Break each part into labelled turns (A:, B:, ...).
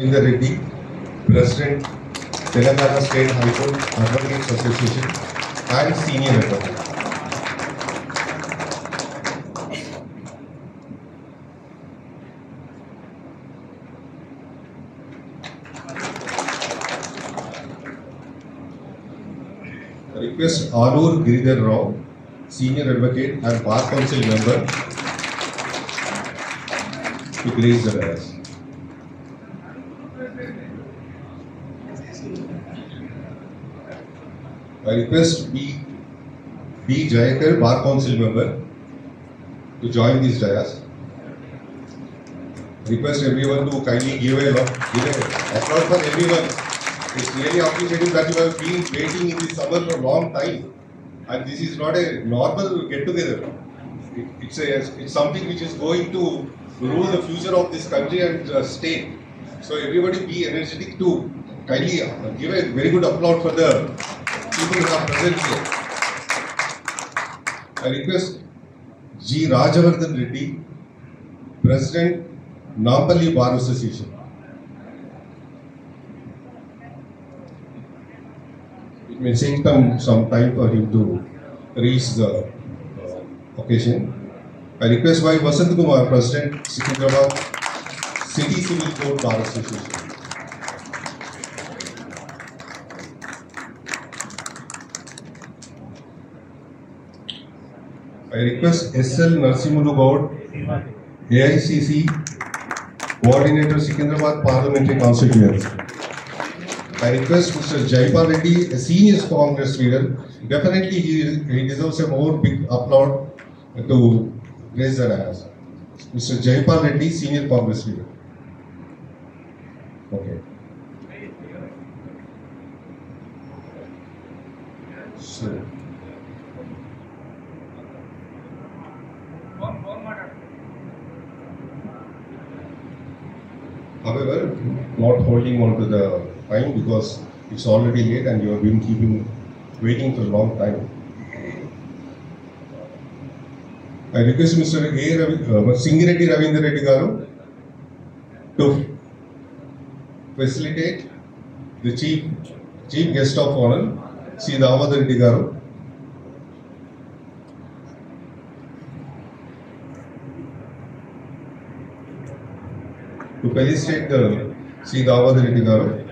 A: Ravinder Reddy, President, Telangana State High Court Advocates Association and Senior Advocate. I request Alur Giridhar Rao, Senior Advocate and Bar Council Member, to grace the dais. I request B. Jayakar, Bar Council Member, to join this dais. Request everyone to kindly give a applause for everyone. It's really appreciative that you have been waiting in this summer for a long time, and this is not a normal get-together. It's something which is going to rule the future of this country and state. So everybody be energetic to kindly give a very good applause for the people who are present here. I request G. Rajavardhan Reddy, President, Nampalli Bar Association. It may take some time for him to reach the occasion. I request by Vasant Kumar, President, Secunderabad City Civil Court Bar Association. I request S.L. Narsimulu Gaud, AICC Coordinator, Secunderabad Parliamentary Constituency. I request Mr. Jaipal Reddy, a senior Congress leader. Definitely he deserves a more big applaud to raise the dais. Mr. Jaipal Reddy, senior Congress leader. Okay. So. However, not holding on to the time because it's already late and you have been waiting for a long time. I request Mr. Singireddy Ravinder Reddy Garu to facilitate the chief guest of honor, Sri Damodar Reddy Garu. To felicitate the Sri Damodar Reddy Garu.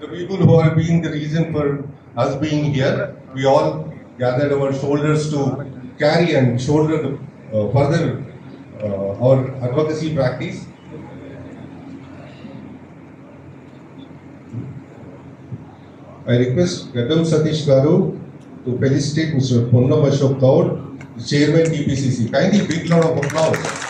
A: The people who are being the reason for us being here, we all gathered our shoulders to carry and shoulder further our advocacy practice. I request Gaddam Satish Garu to felicitate Mr. Ponnam Ashok Gaud, Chairman TPCC. Kindly big round of applause.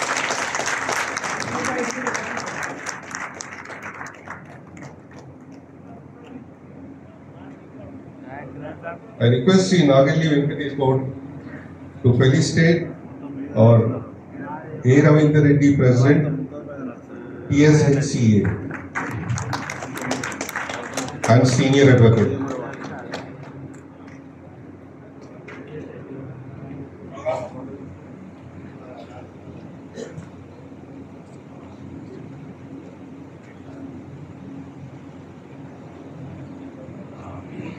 A: I request Sri Nagalli Venkatesh Gaud to felicitate our A. Ravinder Reddy, President, PSHCA and Senior Advocate.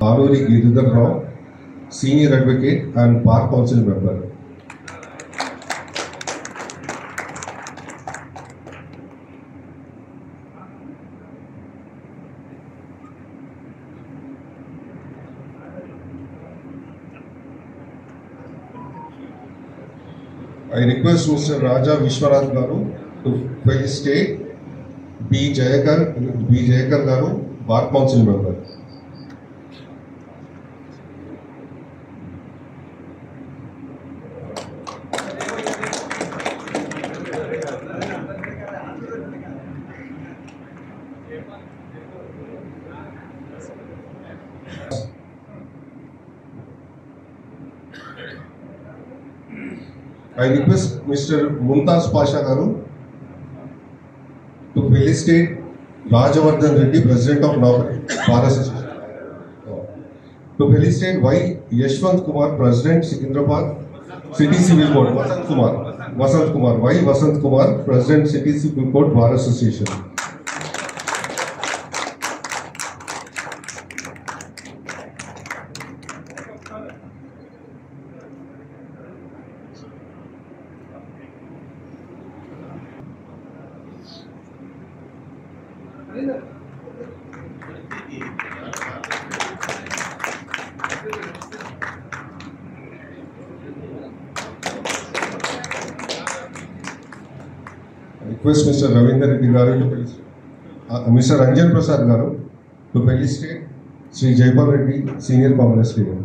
A: Alur Giridhar Rao, Senior Advocate and Bar Council Member. I request Mr. Raja Vishwanath Garu to felicitate B. Jayakar Garu, Bar Council Member. I request Mr. Mumtaz Pasha Garu to felicitate Rajavardhan Reddy, President of Bar Association. To felicitate Y. Yashwant Kumar, President, Secunderabad City Civil Court. Vasant Kumar. Y. Vasant Kumar, President, City Civil Court, Bar Association. Request Mr. Ravindra Reddy Garu to felicitate Mr. Ranjan Prasad Garu to felicitate Sri Jaipal Reddy, Senior Congress Leader.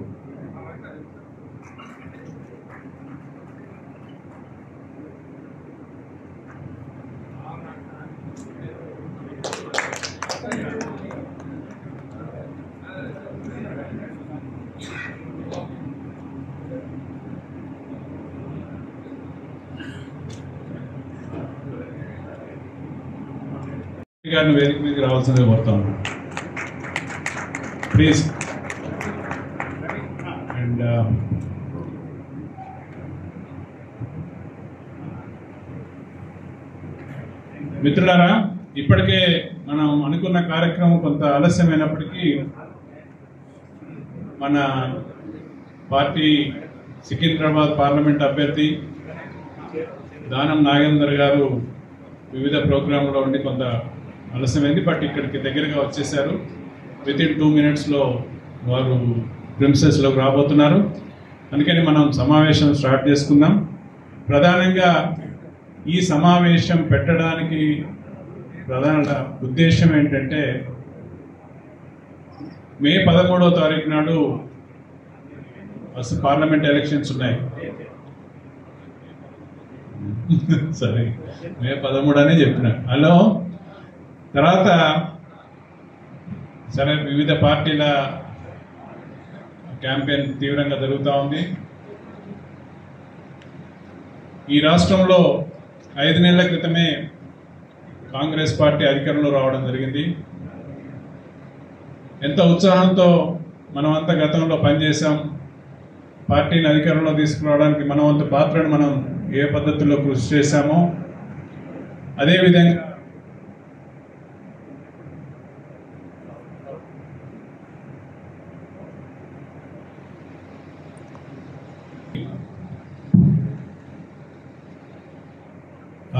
B: గారిని వేదిక మీదకి రావాల్సిందిగా కోరుతాను please. And మిత్రులారా, ఇప్పటికే మనం అనుకున్న కార్యక్రమం కొంత ఆలస్యమైనప్పటికీ మన పార్టీ సికింద్రాబాద్ పార్లమెంట్ అభ్యర్థి దానం నాగేందర్ గారు వివిధ ప్రోగ్రాంలో ఉండి కొంత ఆలస్యమైంది. బట్ ఇక్కడికి దగ్గరగా వచ్చేసారు. వితిన్ 2 minutesలో వారు ప్రిన్సెస్లోకి రాబోతున్నారు. అందుకని మనం సమావేశం స్టార్ట్ చేసుకుందాం. ప్రధానంగా ఈ సమావేశం పెట్టడానికి ప్రధాన ఉద్దేశం ఏంటంటే, మే 13వ తారీఖు నాడు అసలు పార్లమెంట్ ఎలక్షన్స్ ఉన్నాయి. సరే, మే 13 అనే చెప్పిన. హలో, తర్వాత సరే వివిధ పార్టీల క్యాంపెయిన్ తీవ్రంగా జరుగుతూ ఉంది. ఈ రాష్ట్రంలో 5 నెలల క్రితమే కాంగ్రెస్ పార్టీ అధికారంలో రావడం జరిగింది. ఎంత ఉత్సాహంతో మనమంతా గతంలో పనిచేసాం. పార్టీని అధికారంలో తీసుకురావడానికి మన వంతు పాత్రను మనం ఏ పద్ధతిలో కృషి చేశామో అదేవిధంగా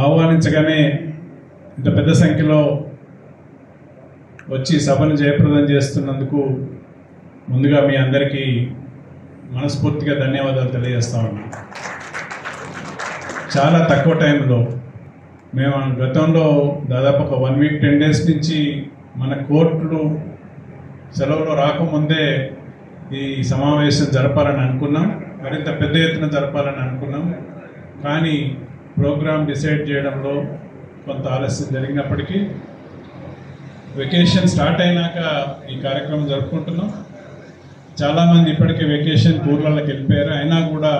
B: ఆహ్వానించగానే ఇంత పెద్ద సంఖ్యలో వచ్చి సభను జయప్రదం చేస్తున్నందుకు ముందుగా మీ అందరికీ మనస్ఫూర్తిగా ధన్యవాదాలు తెలియజేస్తా ఉన్నాం. చాలా తక్కువ టైంలో మేము గతంలో దాదాపు ఒక 1 week 10 days నుంచి మన కోర్టులు సెలవులో రాకముందే ఈ సమావేశం జరపాలని అనుకున్నాం. మరింత పెద్ద ఎత్తున జరపాలని అనుకున్నాం. కానీ ప్రోగ్రామ్ డిసైడ్ చేయడంలో కొంత ఆలస్యం జరిగినప్పటికీ వెకేషన్ స్టార్ట్ అయినాక ఈ కార్యక్రమం జరుపుకుంటున్నాం. చాలామంది ఇప్పటికే వెకేషన్ ఊర్లలోకి వెళ్ళిపోయారు. అయినా కూడా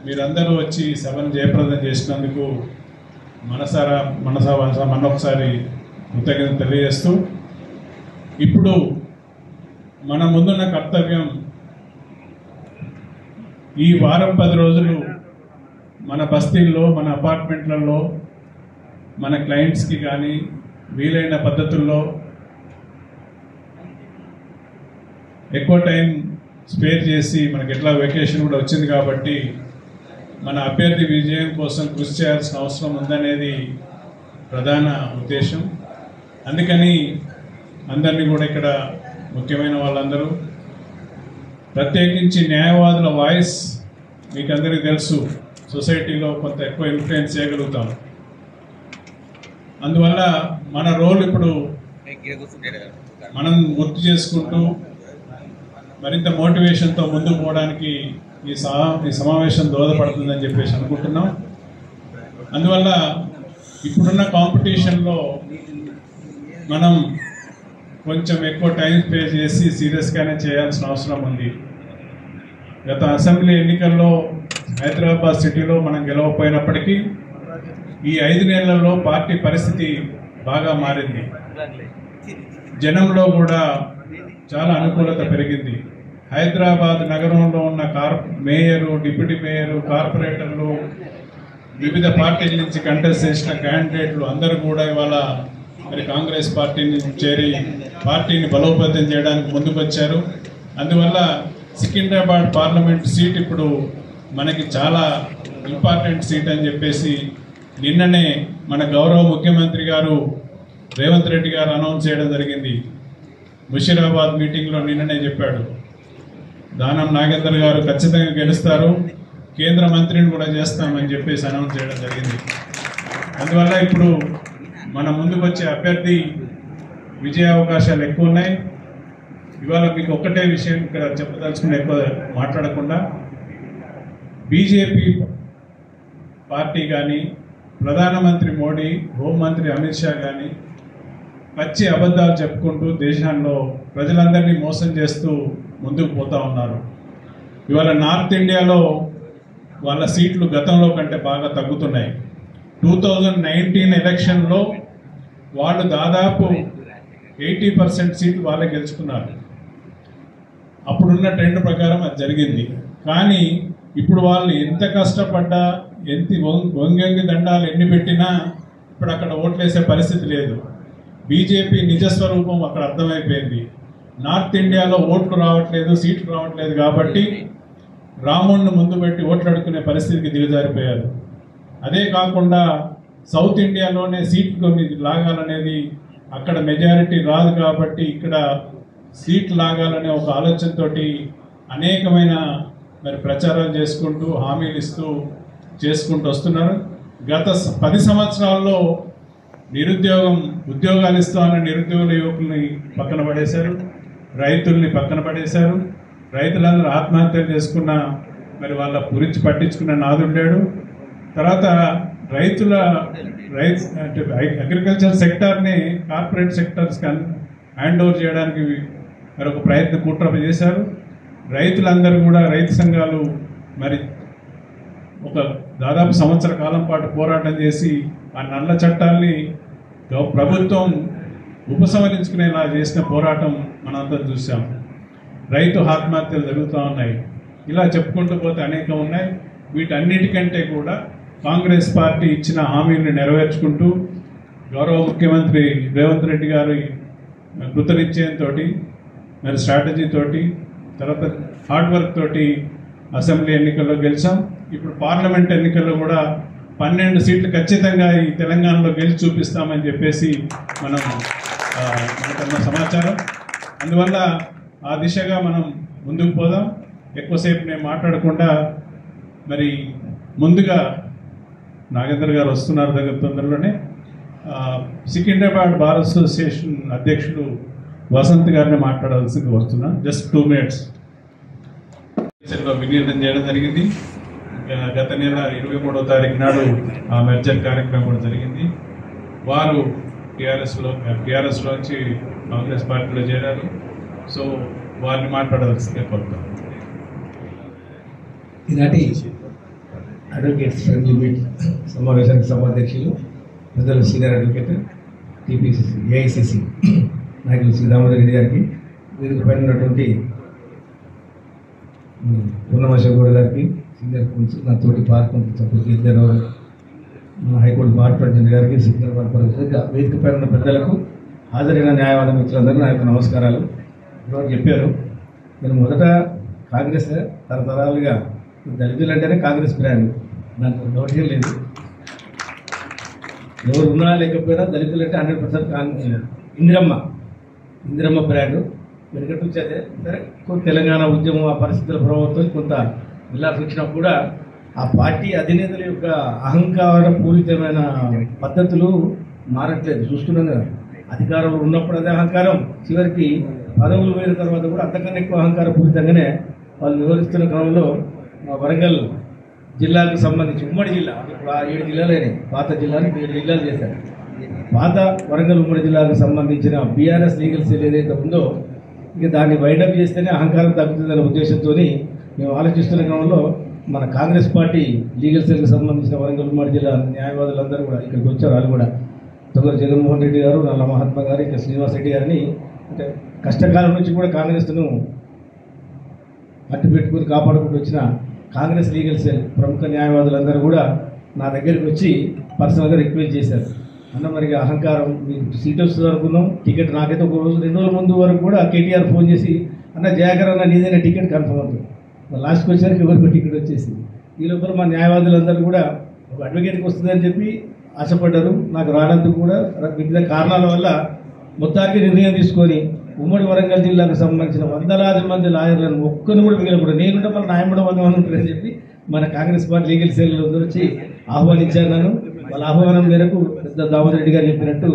B: మీరందరూ వచ్చి సభను జయప్రదం చేసినందుకు మనొకసారి కృతజ్ఞత తెలియజేస్తూ, ఇప్పుడు మన ముందున్న కర్తవ్యం ఈ వారం 10 రోజులు మన బస్తీల్లో, మన అపార్ట్మెంట్లలో, మన క్లయింట్స్కి కానీ వీలైన పద్ధతుల్లో ఎక్కువ టైం స్పేర్ చేసి, మనకి ఎట్లా వెకేషన్ కూడా వచ్చింది కాబట్టి మన అభ్యర్థి విజయం కోసం కృషి చేయాల్సిన అవసరం ఉందనేది ప్రధాన ఉద్దేశం. అందుకని అందరినీ కూడా ఇక్కడ ముఖ్యమైన వాళ్ళందరూ, ప్రత్యేకించి న్యాయవాదుల వాయిస్ మీకు అందరికీ తెలుసు, సొసైటీలో కొంత ఎక్కువ ఇన్ఫ్లుయెన్స్ చేయగలుగుతాం. అందువల్ల మన రోల్ ఇప్పుడు మనం గుర్తు చేసుకుంటూ మరింత మోటివేషన్తో ముందుకు పోవడానికి ఈ సమావేశం దోహదపడుతుందని చెప్పేసి అనుకుంటున్నాం. అందువల్ల ఇప్పుడున్న కాంపిటీషన్లో మనం కొంచెం ఎక్కువ టైం స్పే చేసి సీరియస్గానే చేయాల్సిన అవసరం ఉంది. గత అసెంబ్లీ ఎన్నికల్లో హైదరాబాద్ సిటీలో మనం గెలవపోయినప్పటికీ ఈ 5 నెలల్లో పార్టీ పరిస్థితి బాగా మారింది. జనంలో కూడా చాలా అనుకూలత పెరిగింది. హైదరాబాద్ నగరంలో ఉన్న మేయరు, డిప్యూటీ మేయరు, కార్పొరేటర్లు, వివిధ పార్టీల నుంచి కంటెస్ట్ చేసిన క్యాండిడేట్లు అందరూ కూడా ఇవాళ మరి కాంగ్రెస్ పార్టీని చేరి పార్టీని బలోపేతం చేయడానికి ముందుకు వచ్చారు. అందువల్ల సికింద్రాబాద్ పార్లమెంట్ సీట్ ఇప్పుడు మనకి చాలా ఇంపార్టెంట్ సీట్ అని చెప్పేసి నిన్ననే మన గౌరవ ముఖ్యమంత్రి గారు రేవంత్ రెడ్డి గారు అనౌన్స్ చేయడం జరిగింది. ముషీరాబాద్ మీటింగ్లో నిన్ననే చెప్పాడు, దానం నాగేందర్ గారు ఖచ్చితంగా గెలుస్తారు, కేంద్ర మంత్రిని కూడా చేస్తామని చెప్పేసి అనౌన్స్ చేయడం జరిగింది. అందువల్ల ఇప్పుడు మన ముందుకు వచ్చే అభ్యర్థి విజయ అవకాశాలు ఎక్కువ ఉన్నాయి. ఇవాళ మీకు ఒక్కటే విషయం ఇక్కడ చెప్పదలుచుకుని ఎక్కువ మాట్లాడకుండా, బీజేపీ పార్టీ కానీ ప్రధానమంత్రి మోడీ, హోంమంత్రి అమిత్ షా కానీ పచ్చి అబద్ధాలు చెప్పుకుంటూ దేశంలో ప్రజలందరినీ మోసం చేస్తూ ముందుకు పోతూ ఉన్నారు. ఇవాళ నార్త్ ఇండియాలో వాళ్ళ సీట్లు గతంలో కంటే బాగా తగ్గుతున్నాయి. 2019 ఎలక్షన్లో వాళ్ళు దాదాపు 80% సీట్లు వాళ్ళే గెలుచుకున్నారు. అప్పుడున్న ట్రెండ్ ప్రకారం అది జరిగింది. కానీ ఇప్పుడు వాళ్ళు ఎంత కష్టపడ్డా, ఎంత వంగి దండాలు ఎన్ని పెట్టినా ఇప్పుడు అక్కడ ఓట్లేసే పరిస్థితి లేదు. బీజేపీ నిజస్వరూపం అక్కడ అర్థమైపోయింది. నార్త్ ఇండియాలో ఓట్లు రావట్లేదు, సీట్లు రావట్లేదు కాబట్టి రాముడిని ముందు పెట్టి ఓట్లు అడుక్కునే పరిస్థితికి దిగజారిపోయారు. అదే కాకుండా సౌత్ ఇండియాలోనే సీట్లు కొన్ని లాగాలనేది, అక్కడ మెజారిటీ రాదు కాబట్టి ఇక్కడ సీట్లు లాగాలనే ఒక ఆలోచనతోటి అనేకమైన మరి ప్రచారాలు చేసుకుంటూ హామీలు ఇస్తూ చేసుకుంటూ వస్తున్నారు. గత 10 సంవత్సరాల్లో ఉద్యోగాలు ఇస్తామన్న నిరుద్యోగుల యువకుల్ని పక్కన పడేశారు, రైతుల్ని పక్కన పడేశారు. రైతులందరూ ఆత్మహత్యలు చేసుకున్న మరి వాళ్ళ గురించి పట్టించుకున్న నాదుండాడు. తర్వాత అంటే అగ్రికల్చర్ సెక్టార్ని కార్పొరేట్ సెక్టర్స్ హ్యాండ్ ఓవర్ చేయడానికి మరి ఒక కుట్ర చేశారు. రైతులందరూ కూడా రైతు సంఘాలు మరి ఒక దాదాపు సంవత్సర కాలం పాటు పోరాటం చేసి ఆ నల్ల చట్టాల్ని ప్రభుత్వం ఉపసంహరించుకునేలా చేసిన పోరాటం మనందరం చూసాం. రైతు ఆత్మహత్యలు జరుగుతూ ఉన్నాయి. ఇలా చెప్పుకుంటూ పోతే అనేకం ఉన్నాయి. వీటన్నిటికంటే కూడా కాంగ్రెస్ పార్టీ ఇచ్చిన హామీని నెరవేర్చుకుంటూ గౌరవ ముఖ్యమంత్రి రేవంత్ రెడ్డి గారి కృతనిశ్చయంతో మరి స్ట్రాటజీతోటి తర్వాత హార్డ్ వర్క్ తోటి అసెంబ్లీ ఎన్నికల్లో గెలిచాం. ఇప్పుడు పార్లమెంట్ ఎన్నికల్లో కూడా 12 సీట్లు ఖచ్చితంగా ఈ తెలంగాణలో గెలిచి చూపిస్తామని చెప్పేసి మనకున్న సమాచారం. అందువల్ల ఆ దిశగా మనం ముందుకు పోదాం. ఎక్కువసేపు నేను మాట్లాడకుండా మరి ముందుగా నాగేంద్ర గారు వస్తున్నారు దగ్గర తొందరలోనే. సికింద్రాబాద్ బార్ అసోసియేషన్ అధ్యక్షుడు వసంత్ గారిని మాట్లాడాల్సింది వస్తున్నా. Just 2 minutes. వినియోగం చేయడం జరిగింది. గత నెల 23వ తారీఖు నాడు ఆ మెర్జర్ కార్యక్రమం కూడా జరిగింది. వారు టీఆర్ఎస్లోంచి కాంగ్రెస్ పార్టీలో చేరారు. సో వారిని మాట్లాడాల్సిందే కోరుతాం.
C: ఈనాటి అడ్వకేట్స్ ఫ్రెండ్లీ మీట్ సమావేశానికి సభాధ్యక్షులు పెద్దలు సీనియర్ అడ్వకేట్ టీపీసీసీ ఏఐసిసి నాయకులు శ్రీ దామోదర్ రెడ్డి గారికి, వేదిక పైన ఉన్నటువంటి పూర్ణమాష గౌడ్ గారికి, సీనియర్ కౌన్సిల్ నా తోటి బార్ కౌన్సిల్ సభ్యులు ఇద్దరు, హైకోర్టు బార్ ప్రెసిడెంట్ గారికి, సికింద్రాబాద్ బార్ ప్రెసిడెంట్, వేదిక పైన ఉన్న పెద్దలకు, హాజరైన న్యాయవాద మిత్రులందరూ నా యొక్క నమస్కారాలు. ఇప్పుడు చెప్పారు, నేను మొదట కాంగ్రెస్ తరతరాలుగా దళితులు అంటేనే కాంగ్రెస్ బ్రాండ్, దాంట్లో డౌటే లేదు. ఎవరు ఉన్నా లేకపోయినా దళితులు అంటే 100% ఇందిరమ్మ బ్రాండ్ వెనుకటి నుంచి అదే. సరే, తెలంగాణ ఉద్యమం ఆ పరిస్థితుల ప్రభావంతో కొంత విలాసం వచ్చినప్పుడు కూడా ఆ పార్టీ అధినేతల యొక్క అహంకారపూరితమైన పద్ధతులు మారట్లేదు. చూస్తున్నాం కదా, అధికారంలో ఉన్నప్పుడు అదే అహంకారం, చివరికి పదవులు పోయిన తర్వాత కూడా అంతకన్నా ఎక్కువ అహంకారపూరితంగానే వాళ్ళు వివరిస్తున్న క్రమంలో వరంగల్ జిల్లాకు సంబంధించి ఉమ్మడి జిల్లా, ఇప్పుడు 7 జిల్లాలైనాయి, పాత జిల్లాని 7 జిల్లాలు చేశారు. పాత వరంగల్ ఉమ్మడి జిల్లాకు సంబంధించిన బీఆర్ఎస్ లీగల్ సెల్ ఏదైతే ఉందో ఇక దాన్ని వైండప్ చేస్తేనే అహంకారం తగ్గుతుందనే ఉద్దేశంతో మేము ఆలోచిస్తున్న క్రమంలో మన కాంగ్రెస్ పార్టీ లీగల్ సెల్కి సంబంధించిన వరంగల్ ఉమ్మడి జిల్లా న్యాయవాదులందరూ కూడా ఇక్కడికి వచ్చారు. వాళ్ళు కూడా తొగరు జగన్మోహన్ రెడ్డి గారు, నల్ల మహాత్మా గారు, ఇంకా శ్రీనివాస్ రెడ్డి గారిని అంటే కష్టకాలం నుంచి కూడా కాంగ్రెస్ను అట్టు పెట్టుకుని కాపాడుకుంటూ వచ్చిన కాంగ్రెస్ లీగల్ సెల్ ప్రముఖ న్యాయవాదులందరూ కూడా నా దగ్గరికి వచ్చి పర్సనల్గా రిక్వెస్ట్ చేశారు. అన్న మరి అహంకారం మీకు సీట్ వస్తుంది అనుకున్నాం, టికెట్ నాకైతే ఒక రోజు 2 రోజుల ముందు వరకు కూడా కేటీఆర్ ఫోన్ చేసి అన్న జయాకర్ అన్న నీదైనా టికెట్ కన్ఫర్మ్ అవుతుంది. లాస్ట్కి వచ్చేసరికి ఎవరికి టికెట్ వచ్చేసింది. ఈ లోపల మా న్యాయవాదులందరూ కూడా ఒక అడ్వకేట్కి వస్తుందని చెప్పి ఆశపడ్డారు. నాకు రానందుకు కూడా వివిధ కారణాల వల్ల మొత్తానికి నిర్ణయం తీసుకొని ఉమ్మడి వరంగల్ జిల్లాకు సంబంధించిన వందలాది మంది లాయర్లను ఒక్కరిని కూడా మిగిలిన నేనుంటే మన న్యాయమూడ 100 మంది ఉంటారని చెప్పి మన కాంగ్రెస్ పార్టీ లీగల్ సెల్ వచ్చి ఆహ్వానించాను. నన్ను వాళ్ళ ఆహ్వానం మేరకు పెద్ద దామోదర్ రెడ్డి గారు చెప్పినట్టు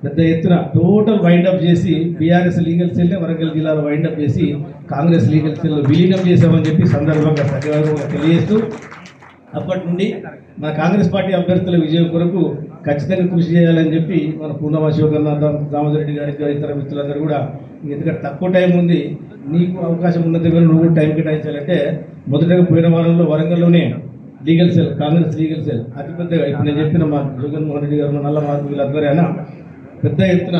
C: పెద్ద ఎత్తున టోటల్ వైండప్ చేసి బీఆర్ఎస్ లీగల్ సెల్ వరంగల్ జిల్లాలో వైండప్ చేసి కాంగ్రెస్ లీగల్ సెల్లో విలీనం చేశామని చెప్పి సందర్భంగా సగర్వంగా తెలియజేస్తూ అప్పటి నుండి మన కాంగ్రెస్ పార్టీ అభ్యర్థుల విజయం కొరకు ఖచ్చితంగా కృషి చేయాలని చెప్పి మన పూర్ణమ శివకర్నాథ్ దామోదర్ రెడ్డి గారికి ఇతర మిత్రులందరూ కూడా ఎందుకంటే తక్కువ టైం ఉంది, నీకు అవకాశం ఉన్న దగ్గర నువ్వు టైం కేటాయించాలంటే మొదటగా పోయిన వారంలో వరంగల్లోనే legal cell Congress legal cell అతిపెద్దగా ఇప్పుడు నేను చెప్పిన మా జగన్మోహన్ రెడ్డి గారు నల్ల మార్పు వీళ్ళందరైనా పెద్ద ఎత్తున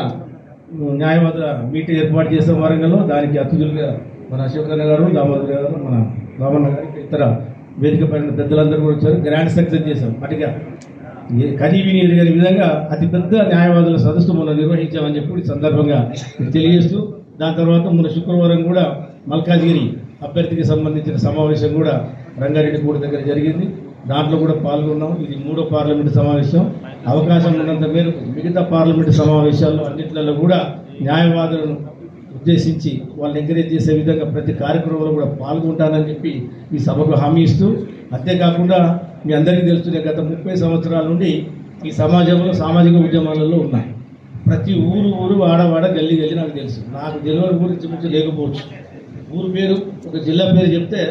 C: న్యాయవాదుల మీటింగ్ ఏర్పాటు చేసాం వరంగల్లో. దానికి అతిథులుగా మన అశోక్ అన్న గారు, దామోదర్ గారు, మన రామన్న గారికి ఇతర వేదిక పైన పెద్దలందరూ కూడా వచ్చారు. గ్రాండ్ సక్సెస్ చేశాం. అటుగా కనీవిని ఎరుగని విధంగా అతిపెద్ద న్యాయవాదుల సదస్సు మనం నిర్వహించామని చెప్పి ఈ సందర్భంగా తెలియజేస్తూ దాని తర్వాత మన శుక్రవారం కూడా మల్కాజ్గిరి అభ్యర్థికి సంబంధించిన సమావేశం కూడా రంగారెడ్డి కూడా దగ్గర జరిగింది. దాంట్లో కూడా పాల్గొన్నాం. ఇది 3వ పార్లమెంటు సమావేశం. అవకాశం ఉన్నంత మేరకు మిగతా పార్లమెంటు సమావేశాల్లో అన్నింటిలో కూడా న్యాయవాదులను ఉద్దేశించి వాళ్ళని ఎంకరేజ్ చేసే విధంగా ప్రతి కార్యక్రమంలో కూడా పాల్గొంటానని చెప్పి ఈ సభకు హామీ ఇస్తూ, అంతేకాకుండా మీ అందరికీ తెలుస్తుంది గత 30 సంవత్సరాల నుండి ఈ సమాజంలో సామాజిక ఉద్యమాలలో ఉన్నాయి. ప్రతి ఊరు ఆడవాడ గల్లీ నాకు తెలుసు. నాకు తెలియని గురించి గురించి లేకపోవచ్చు. ఊరు పేరు ఒక జిల్లా పేరు చెప్తే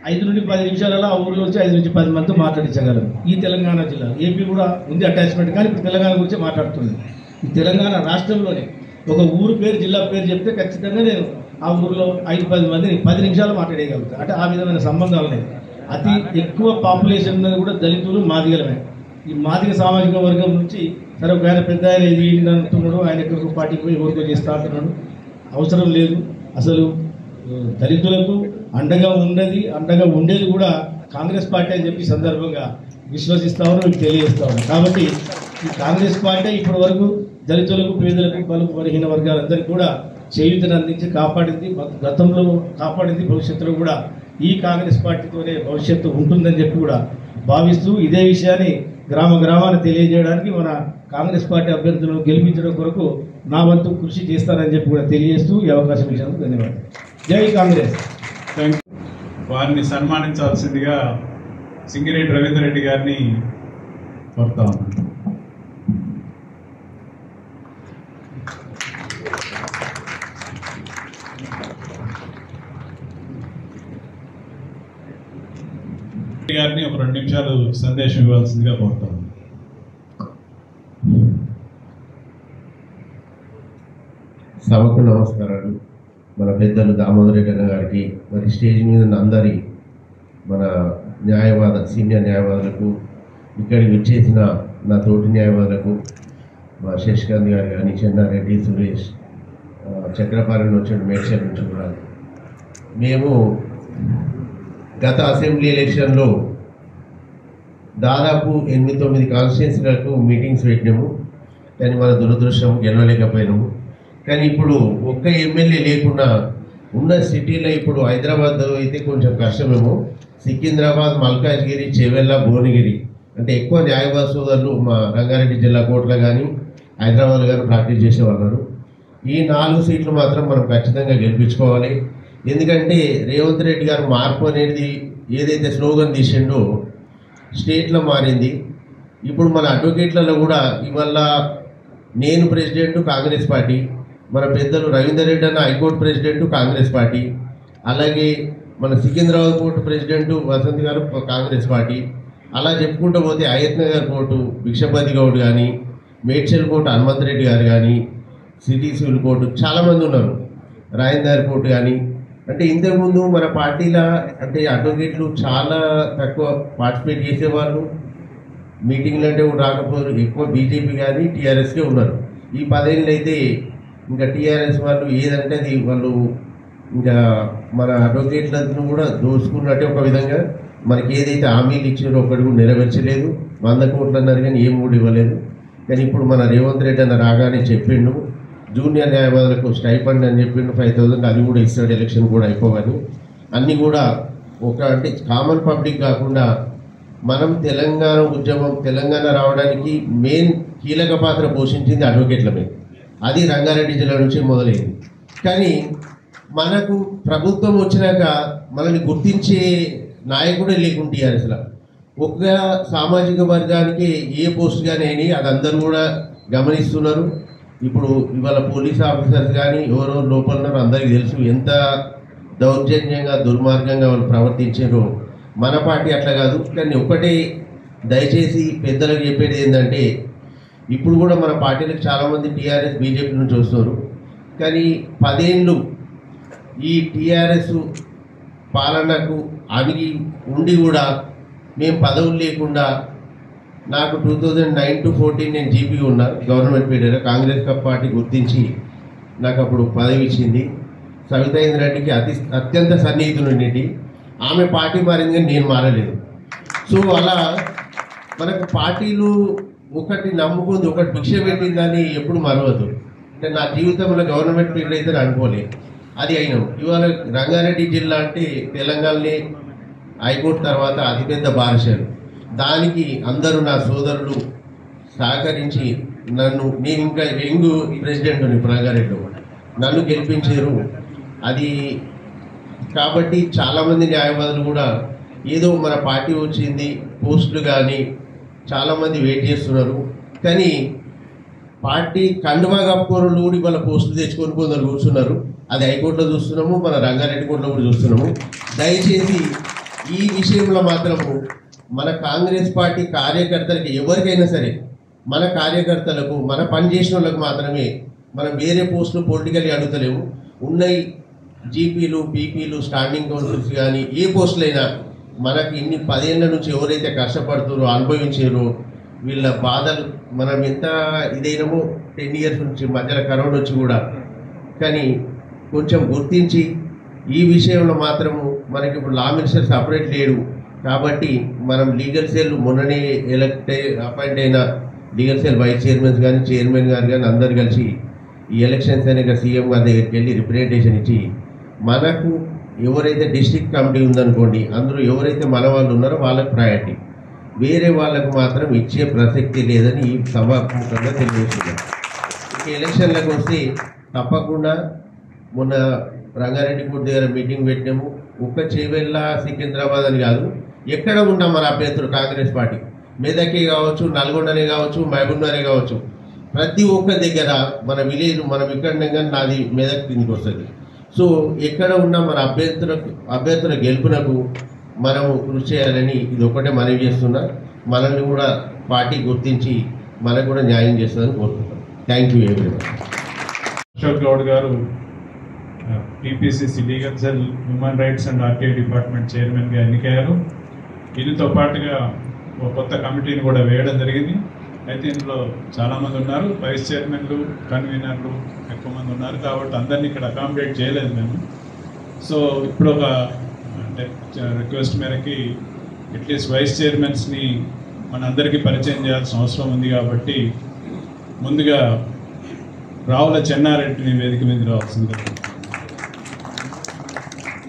C: 5 నుండి 10 నిమిషాలలో ఆ ఊరిలో వచ్చి 5 నుంచి 10 మందితో మాట్లాడించగలరు. ఈ తెలంగాణ జిల్లా ఏపీ కూడా ఉంది అటాచ్మెంట్, కానీ ఇప్పుడు తెలంగాణ గురించి మాట్లాడుతుంది. ఈ తెలంగాణ రాష్ట్రంలోనే ఒక ఊరు పేరు జిల్లా పేరు చెప్తే ఖచ్చితంగా నేను ఆ ఊరిలో 5-10 మందిని 10 నిమిషాలు మాట్లాడేయగలుగుతాను. అంటే ఆ విధమైన సంబంధాలు ఉన్నాయి. అతి ఎక్కువ పాపులేషన్ ఉన్నది కూడా దళితులు, మాదిగలమే. ఈ మాదిగ సామాజిక వర్గం నుంచి సరే ఒక ఆయన పెద్ద ఆయన ఇది అంటున్నాడు, ఆయన ఎక్కడికో పార్టీకి పోయి ఎవరికో చేస్తా అంటున్నాడు. అవసరం లేదు. అసలు దళితులకు అండగా ఉండేది కూడా కాంగ్రెస్ పార్టీ అని చెప్పి సందర్భంగా విశ్వసిస్తామని మీకు తెలియజేస్తాము. కాబట్టి ఈ కాంగ్రెస్ పార్టీ ఇప్పటి వరకు దళితులకు, పేదలకు, బలుగు బలహీన వర్గాలందరికీ కూడా చేయూతను అందించి కాపాడింది. గతంలో కాపాడింది, భవిష్యత్తులో కూడా ఈ కాంగ్రెస్ పార్టీతోనే భవిష్యత్తు ఉంటుందని చెప్పి కూడా భావిస్తూ ఇదే విషయాన్ని గ్రామాన్ని తెలియజేయడానికి మన కాంగ్రెస్ పార్టీ అభ్యర్థులను గెలిపించడం కొరకు నా వంతు కృషి చేస్తానని చెప్పి కూడా తెలియజేస్తూ ఈ అవకాశం ఇచ్చినందుకు ధన్యవాదాలు. జై కాంగ్రెస్.
B: వారిని సన్మానించాల్సిందిగా సింగిరెడ్డి రవీందర్ రెడ్డి గారిని కోరుతా ఉన్నాను. గారిని ఒక 2 నిమిషాలు సందేశం ఇవ్వాల్సిందిగా కోరుతాను.
D: సభకు నమస్కారాలు. మన పెద్దలు దామోదర్ రెడ్డి గారికి, మరి స్టేజ్ మీద ఉన్న అందరి మన సీనియర్ న్యాయవాదులకు, ఇక్కడికి వచ్చేసిన నా తోటి న్యాయవాదులకు, మా శశికాంత్ గారు కానీ, చెన్నారెడ్డి, సురేష్, చక్రపాలెం వచ్చిన మేడ్చల్ నుంచి కూడా మేము గత అసెంబ్లీ ఎలక్షన్లో దాదాపు 8-9 కాన్స్టిట్యున్సీలకు మీటింగ్స్ పెట్టినాము. కానీ మన దురదృష్టం గెలవలేకపోయినాము. కానీ ఇప్పుడు ఒక్క ఎమ్మెల్యే లేకుండా ఉన్న సిటీలో ఇప్పుడు హైదరాబాద్ అయితే కొంచెం కష్టమేమో. సికింద్రాబాద్, మల్కాజ్గిరి, చెవెళ్ళ, భువనగిరి అంటే ఎక్కువ న్యాయవాద సోదరులు మా రంగారెడ్డి జిల్లా కోర్టులో కానీ హైదరాబాద్లో కానీ ప్రాక్టీస్ చేసేవాళ్ళు. ఈ 4 సీట్లు మాత్రం మనం ఖచ్చితంగా గెలిపించుకోవాలి. ఎందుకంటే రేవంత్ రెడ్డి గారు మార్పు అనేది ఏదైతే స్లోగన్ తీసిండో స్టేట్లో మారింది. ఇప్పుడు మన అడ్వకేట్లలో కూడా ఇవాళ నేను ప్రెసిడెంట్ కాంగ్రెస్ పార్టీ, మన పెద్దలు రవీందర్ రెడ్డి అన్న హైకోర్టు ప్రెసిడెంట్ కాంగ్రెస్ పార్టీ, అలాగే మన సికింద్రాబాద్ కోర్టు ప్రెసిడెంట్ వసంత్ గారు కాంగ్రెస్ పార్టీ, అలా చెప్పుకుంటూ పోతే అయత్నగర్ కోర్టు భిక్షపతి గౌడ్ కానీ, మేడ్చల్ కోర్టు హనుమంత్ రెడ్డి గారు కానీ, సిటీ సివిల్ కోర్టు చాలామంది ఉన్నారు, రాజేందర్ కోర్టు కానీ అంటే ఇంతకుముందు మన పార్టీలో అంటే అడ్వకేట్లు చాలా తక్కువ పార్టిసిపేట్ చేసేవాళ్ళు, మీటింగ్లు అంటే రాకపోరు, ఎక్కువ బీజేపీ కానీ టీఆర్ఎస్కే ఉన్నారు. ఈ 10 ఏళ్ళు అయితే ఇంకా టీఆర్ఎస్ వాళ్ళు ఏదంటే అది వాళ్ళు ఇంకా మన అడ్వకేట్లను కూడా దోచుకున్నట్టే. ఒక విధంగా మనకి ఏదైతే హామీలు ఇచ్చారో ఒకటి కూడా నెరవేర్చలేదు. 100 కోట్లు అన్నారు కానీ ఏం కూడా ఇవ్వలేదు. కానీ ఇప్పుడు మన రేవంత్ రెడ్డి అన్న రాగానే చెప్పిండు జూనియర్ న్యాయవాదులకు స్టైఫండ్ అని చెప్పిండు 5,000, అది కూడా ఇస్తాడు ఎలక్షన్ కూడా అయిపోగానే. అన్నీ కూడా ఒక అంటే కామన్ పబ్లిక్ కాకుండా మనం తెలంగాణ ఉద్యమం తెలంగాణ రావడానికి మెయిన్ కీలక పాత్ర పోషించింది అడ్వకేట్ల మీద. అది రంగారెడ్డి జిల్లా నుంచి మొదలైంది. కానీ మనకు ప్రభుత్వం వచ్చినాక మనల్ని గుర్తించే నాయకుడే లేకుండా టీఆర్ఎస్లో ఒక్క సామాజిక వర్గానికి ఏ పోస్ట్ కానీ అయినాయి, అది అందరూ కూడా గమనిస్తున్నారు. ఇప్పుడు ఇవాళ పోలీస్ ఆఫీసర్స్ కానీ ఎవరో లోపల ఉన్నారో అందరికీ తెలుసు ఎంత దౌర్జన్యంగా దుర్మార్గంగా వాళ్ళు ప్రవర్తించారో. మన పార్టీ అట్లా కాదు. కానీ ఒక్కటే దయచేసి పెద్దలకు చెప్పేది ఏంటంటే, ఇప్పుడు కూడా మన పార్టీలకు చాలామంది టీఆర్ఎస్ బీజేపీ నుంచి వస్తారు. కానీ 10 ఏళ్ళు ఈ టీఆర్ఎస్ పాలనకు అణిగి ఉండి కూడా మేము పదవులు లేకుండా, నాకు 2009 to 14 నేను జీపీ ఉన్నా గవర్నమెంట్ పీరియడ్. కాంగ్రెస్ పార్టీ గుర్తించి నాకు అప్పుడు పదవి ఇచ్చింది. సవితా ఇంద్రారెడ్డికి అత్యంత సన్నిహితులుండి ఆమె పార్టీ మారింది కానీ నేను మారలేదు. సో అలా మనకు పార్టీలు ఒకటి నమ్ముకుంది, ఒకటి భిక్ష పెట్టిందని ఎప్పుడు మరవద్దు. అంటే నా జీవితంలో గవర్నమెంట్ పీరియడ్ అయితే అనుకోలేదు, అది అయినాం. ఇవాళ రంగారెడ్డి జిల్లా అంటే తెలంగాణని హైకోర్టు తర్వాత అతిపెద్ద బారిషాలు. దానికి అందరూ నా సోదరులు సహకరించి నేను ఇంకా యంగ్ ప్రెసిడెంట్ రంగారెడ్డిలో నన్ను గెలిపించారు. అది కాబట్టి చాలామంది న్యాయవాదులు కూడా ఏదో మన పార్టీ వచ్చింది పోస్టులు కానీ చాలామంది వెయిట్ చేస్తున్నారు. కానీ పార్టీ కండువా కప్పుకోరు కూడా వాళ్ళ పోస్టులు తెచ్చుకొని కొందరు కూర్చున్నారు. అది హైకోర్టులో చూస్తున్నాము, మన రంగారెడ్డి కోర్టులో కూడా చూస్తున్నాము. దయచేసి ఈ విషయంలో మాత్రము మన కాంగ్రెస్ పార్టీ కార్యకర్తలకి ఎవరికైనా సరే, మన కార్యకర్తలకు మన పని చేసిన వాళ్ళకు మాత్రమే మనం వేరే పోస్టులు పొలిటికల్గా అడుగుతలేము. ఉన్నాయి జీపీలు పీపీలు స్టాండింగ్ కౌన్సిల్స్ కానీ ఏ పోస్టులైనా మనకి ఇన్ని 10 ఏళ్ళ నుంచి ఎవరైతే కష్టపడుతారో అనుభవించారో వీళ్ళ బాధలు మనం ఎంత ఇదైనామో 10 ఇయర్స్ నుంచి మధ్యలో కరోనా వచ్చి కూడా. కానీ కొంచెం గుర్తించి ఈ విషయంలో మాత్రము మనకి ఇప్పుడు లా మినిస్టర్ సపరేట్ లేడు కాబట్టి మనం లీగల్ సెల్ మొన్ననే అపాయింట్ అయిన లీగల్ సెల్ వైస్ చైర్మన్స్ కానీ చైర్మన్ గారు కానీ అందరు కలిసి ఈ ఎలక్షన్స్ అనేక సీఎం గారి దగ్గరికి వెళ్ళి రిప్రజెంటేషన్ ఇచ్చి మనకు ఎవరైతే డిస్ట్రిక్ట్ కమిటీ ఉందనుకోండి అందులో ఎవరైతే మన వాళ్ళు ఉన్నారో వాళ్ళకి ప్రయారిటీ, వేరే వాళ్ళకు మాత్రం ఇచ్చే ప్రసక్తి లేదని ఈ సభాముఖంగా తెలియజేస్తున్నారు. ఇక ఎలక్షన్లకు వస్తే తప్పకుండా మొన్న రంగారెడ్డి కోర్టు దగ్గర మీటింగ్ పెట్టినాము. ఒక్క చేవెళ్ళ సికింద్రాబాద్ అని కాదు, ఎక్కడ ఉన్నాం మన అభ్యర్థులు కాంగ్రెస్ పార్టీ మెదకే కావచ్చు, నల్గొండనే కావచ్చు, మహబూబ్నగరే కావచ్చు, ప్రతి ఒక్క దగ్గర మన విలేజ్ మనం ఇక్కడ నాది మెదక్ కిందికి వస్తుంది. సో ఎక్కడ ఉన్నా మన అభ్యర్థుల గెలుపునకు మనము కృషి చేయాలని ఇది ఒకటే మనవి చేస్తున్నా. మనల్ని కూడా పార్టీ గుర్తించి మనకు కూడా న్యాయం చేస్తుందని కోరుతున్నాం. Thank you everyone.
B: Ashok Goud గారు TPCC legal cell human rights and RTI department చైర్మన్గా ఎన్నికయ్యారు. దీనితో పాటుగా ఒక కొత్త కమిటీని కూడా వేయడం జరిగింది. అయితే ఇందులో చాలామంది ఉన్నారు, వైస్ చైర్మన్లు కన్వీనర్లు ఎక్కువ మంది ఉన్నారు కాబట్టి అందరినీ ఇక్కడ అకామిడేట్ చేయలేదు మేము. సో ఇప్పుడు ఒక అంటే రిక్వెస్ట్ మేరకి అట్లీస్ట్ వైస్ చైర్మన్స్ని మనందరికీ పరిచయం చేయాల్సిన అవసరం ఉంది కాబట్టి ముందుగా రావుల చెన్నారెడ్డిని వేదిక మీద రావాల్సింది.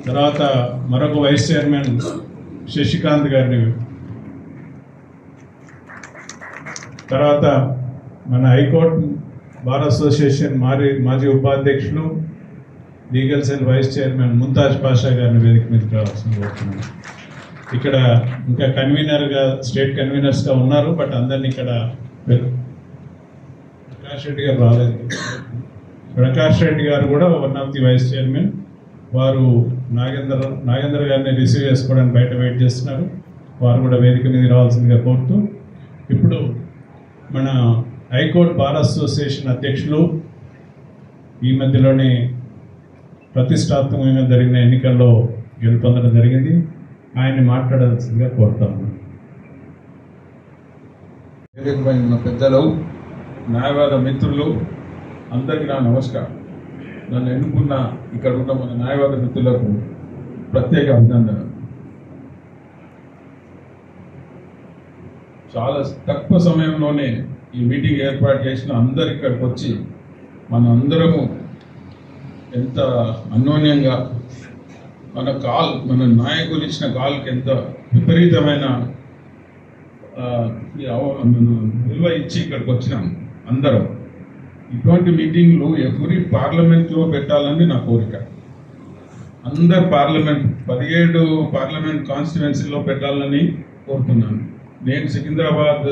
B: తర్వాత మరొక వైస్ చైర్మన్ శశికాంత్ గారిని, తర్వాత మన హైకోర్టు బార్ అసోసియేషన్ మాజీ ఉపాధ్యక్షులు legal cell vice chairman Mumtaz Pasha గారిని వేదిక మీదకి రావాల్సింది కోరుతున్నాను. ఇక్కడ ఇంకా కన్వీనర్గా స్టేట్ కన్వీనర్స్గా ఉన్నారు, బట్ అందరినీ ఇక్కడ ప్రకాష్ రెడ్డి గారు రాలేదు. ప్రకాష్ రెడ్డి గారు కూడా 1 of the వైస్ చైర్మన్, వారు నాగేందర్ గారిని రిసీవ్ చేసుకోవడానికి బయట వెయిట్ చేస్తున్నారు. వారు కూడా వేదిక మీద రావాల్సిందిగా కోరుతూ ఇప్పుడు మన హైకోర్టు బార్ అసోసియేషన్ అధ్యక్షులు ఈ మధ్యలోనే ప్రతిష్టాత్మకంగా జరిగిన ఎన్నికల్లో గెలుపొందడం జరిగింది. ఆయన్ని మాట్లాడాల్సిందిగా కోరుతాము.
E: వేదికపై ఉన్న పెద్దలు, న్యాయవాద మిత్రులు అందరికీ నా నమస్కారం. నన్ను ఎన్నుకున్న ఇక్కడ ఉన్న మన న్యాయవాద మిత్రులకు ప్రత్యేక అభినందనలు. చాలా తక్కువ సమయంలోనే ఈ మీటింగ్ ఏర్పాటు చేసిన అందరు ఇక్కడికి వచ్చి మన అందరము ఎంత అన్యోన్యంగా మన నాయకులు ఇచ్చిన కాల్కి ఎంత విపరీతమైన విలువ ఇచ్చి ఇక్కడికి వచ్చినాం అందరం. ఇటువంటి మీటింగ్లు ఎవరి పార్లమెంట్లో పెట్టాలని నా కోరిక. అందరు 17 పార్లమెంట్ కాన్స్టిట్యువెన్సీలో పెట్టాలని కోరుతున్నాను. నేను సికింద్రాబాద్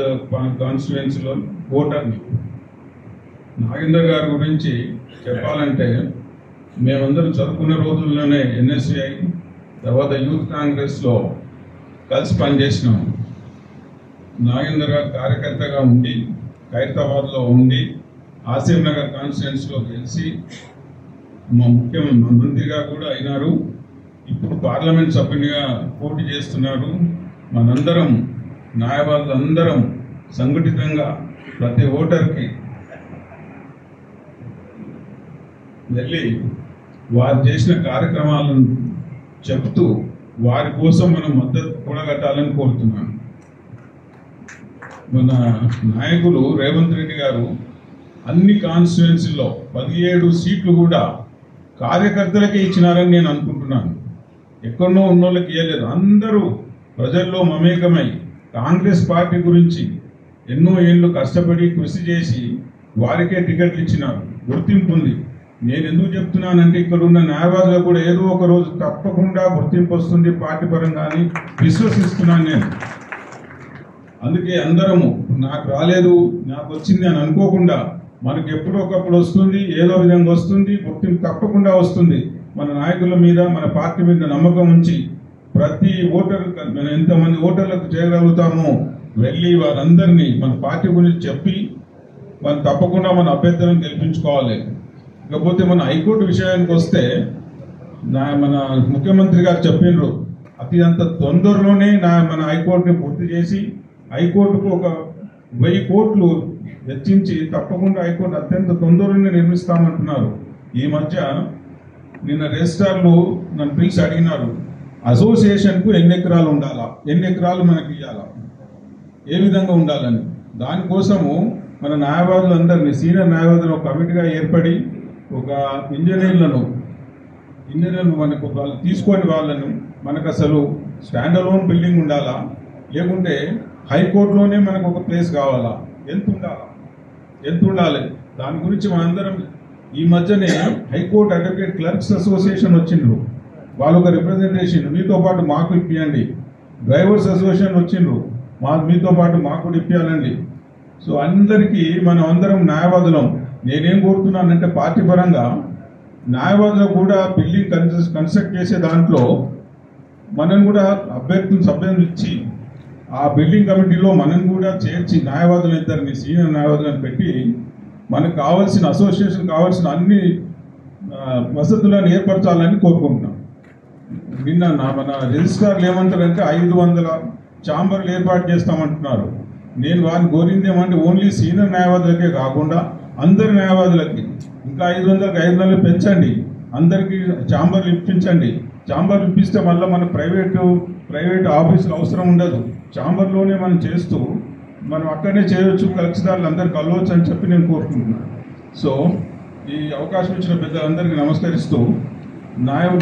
E: కాన్స్టిట్యువెన్సీలో ఓటర్ని. నాగేందర్ గారి గురించి చెప్పాలంటే మేమందరం చదువుకున్న రోజుల్లోనే NSCI తర్వాత యూత్ కాంగ్రెస్లో కలిసి పనిచేసినాం. నాగేందర్ గారు కార్యకర్తగా ఉండి ఖైరతాబాద్లో ఉండి ఆసిఫ్ నగర్ కాన్స్టిట్యున్సీలో గెలిచి మా మంత్రిగా కూడా అయినారు. ఇప్పుడు పార్లమెంట్ సభ్యునిగా పోటీ చేస్తున్నారు. మనందరం న్యాయవాదులందరం సంఘటితంగా ప్రతి ఓటర్కి వెళ్ళి వారు చేసిన కార్యక్రమాలను చెప్తూ వారి కోసం మనం మద్దతు కూడగట్టాలని కోరుతున్నాను. మన నాయకులు రేవంత్ రెడ్డి గారు అన్ని కాన్స్టిట్యుయెన్సీల్లో 17 సీట్లు కూడా కార్యకర్తలకే ఇచ్చినారని నేను అనుకుంటున్నాను. ఎక్కడో ఉన్నోళ్ళకి ఇవ్వలేదు. అందరూ ప్రజల్లో మమేకమై కాంగ్రెస్ పార్టీ గురించి ఎన్నో ఏళ్ళు కష్టపడి కృషి చేసి వారికే టికెట్లు ఇచ్చినారు. గుర్తింపు ఉంది. నేను ఎందుకు చెప్తున్నానంటే ఇక్కడ ఉన్న న్యాయవాదులకు కూడా ఏదో ఒక రోజు తప్పకుండా గుర్తింపు వస్తుంది పార్టీ పరంగానే విశ్వసిస్తున్నాను నేను. అందుకే అందరము నాకు రాలేదు నాకు వచ్చింది అని అనుకోకుండా మనకు ఎప్పుడో ఒకప్పుడు వస్తుంది, ఏదో విధంగా వస్తుంది, గుర్తింపు తప్పకుండా వస్తుంది. మన నాయకుల మీద మన పార్టీ మీద నమ్మకం ఉంచి ప్రతి ఓటర్ మనం ఎంతమంది ఓటర్లకు చేయగలుగుతామో వెళ్ళి వారందరినీ మన పార్టీ గురించి చెప్పి మనం తప్పకుండా మన అభ్యర్థులను గెలిపించుకోవాలి. ఇకపోతే మన హైకోర్టు విషయానికి వస్తే మన ముఖ్యమంత్రి గారు చెప్పినారు అంత తొందరలోనే మన హైకోర్టుని పూర్తి చేసి హైకోర్టుకు ఒక 1000 కోట్లు వెచ్చించి తప్పకుండా హైకోర్టు అత్యంత తొందరలోనే నిర్మిస్తామంటున్నారు. ఈ మధ్య నిన్న రిజిస్ట్రార్లు నన్ను పిలిచి అడిగినారు అసోసియేషన్కు ఎన్ని ఎకరాలు ఉండాలా, ఎన్ని ఎకరాలు మనకి ఇవ్వాలా, ఏ విధంగా ఉండాలని. దానికోసము మన న్యాయవాదులందరినీ సీనియర్ న్యాయవాదులు ఒక కమిటీగా ఏర్పడి ఒక ఇంజనీర్లను మనకు వాళ్ళు తీసుకొని వాళ్ళను మనకు అసలు స్టాండ్ అలోన్ బిల్డింగ్ ఉండాలా లేకుంటే హైకోర్టులోనే మనకు ఒక ప్లేస్ కావాలా, ఎంత ఉండాలి దాని గురించి మనందరం ఈ మధ్యనే హైకోర్టు అడ్వకేట్ క్లర్క్స్ అసోసియేషన్ వచ్చిండ్రు. వాళ్ళు ఒక రిప్రజెంటేషన్ మీతో పాటు మాకు ఇప్పియండి. డ్రైవర్స్ అసోసియేషన్ వచ్చిండ్రు మీతో పాటు మాకు కూడా ఇప్పియాలండి. సో అందరికీ మనం అందరం న్యాయవాదులం. నేనేం కోరుతున్నానంటే పార్టీ పరంగా న్యాయవాదులకు కూడా బిల్డింగ్ కన్స్ట్రక్ట్ చేసే దాంట్లో మనం కూడా సభ్యులను ఇచ్చి ఆ బిల్డింగ్ కమిటీలో మనం కూడా చేర్చి న్యాయవాదులు ఇద్దరిని సీనియర్ న్యాయవాదులను పెట్టి మనకు కావాల్సిన అసోసియేషన్ కావాల్సిన అన్ని వసతులను ఏర్పరచాలని కోరుకుంటున్నాం. నిన్న మన రిజిస్ట్రార్లు ఏమంటారంటే 500 ఛాంబర్లు ఏర్పాటు చేస్తామంటున్నారు. నేను వారిని కోరింది ఏమంటే ఓన్లీ సీనియర్ న్యాయవాదులకే కాకుండా అందరి న్యాయవాదులకి ఇంకా 500 పెంచండి, అందరికీ ఛాంబర్లు ఇప్పించండి. ఛాంబర్లు ఇప్పిస్తే మళ్ళీ మన ప్రైవేట్ ఆఫీసులు అవసరం ఉండదు. ఛాంబర్లోనే మనం చేస్తూ మనం అక్కడనే చేయొచ్చు, కలెక్టర్లు అందరు కలవచ్చు అని చెప్పి నేను కోరుకుంటున్నాను. సో ఈ అవకాశం ఇచ్చిన పెద్దలందరికీ నమస్కరిస్తూ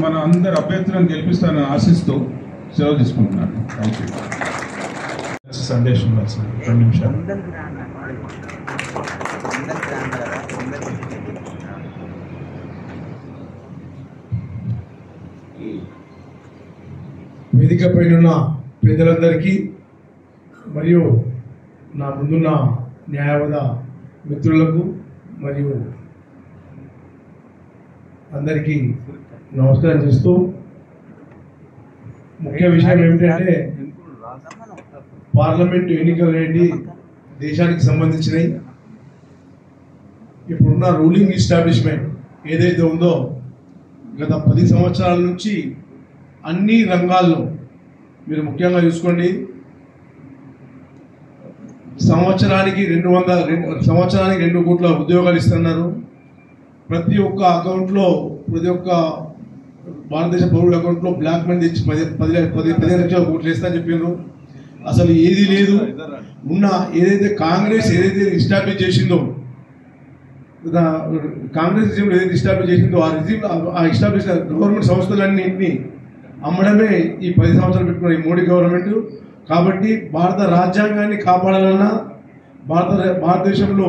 E: మన అందరి అభ్యర్థులను గెలిపిస్తానని ఆశిస్తూ సెలవు తీసుకుంటున్నాను. Thank you.
B: సందేశం 2 నిమిషాలు.
C: వేదిక పైన పెద్దలందరికీ మరియు నా ముందున్న న్యాయవాద మిత్రులకు మరియు అందరికీ నమస్కారం చేస్తూ ముఖ్య విషయం ఏమిటంటే పార్లమెంటు ఎన్నికలు అనేవి దేశానికి సంబంధించినవి. ఇప్పుడున్న రూలింగ్ ఎస్టాబ్లిష్మెంట్ ఏదైతే ఉందో గత 10 సంవత్సరాల నుంచి అన్ని రంగాల్లో మీరు ముఖ్యంగా చూసుకోండి, సంవత్సరానికి 2 కోట్ల ఉద్యోగాలు ఇస్తున్నారు. ప్రతి ఒక్క అకౌంట్లో, ప్రతి ఒక్క భారతదేశ పౌరుల అకౌంట్లో బ్లాక్ మనీ తెచ్చి 15 లక్షల కోట్లు వేస్తారని చెప్పారు. అసలు ఏది లేదు. ఉన్న ఏదైతే కాంగ్రెస్ ఎస్టాబ్లిష్ చేసిందో, కాంగ్రెస్ రిజిమ్ ఏదైతే ఎస్టాబ్లిష్ చేసిందో ఆ ఎస్టాబ్లిష్ గవర్నమెంట్ సంస్థలన్నింటినీ అమ్మడమే ఈ 10 సంవత్సరాలు పెట్టుకున్న ఈ మోడీ గవర్నమెంట్. కాబట్టి భారత రాజ్యాంగాన్ని కాపాడాలన్నా, భారతదేశంలో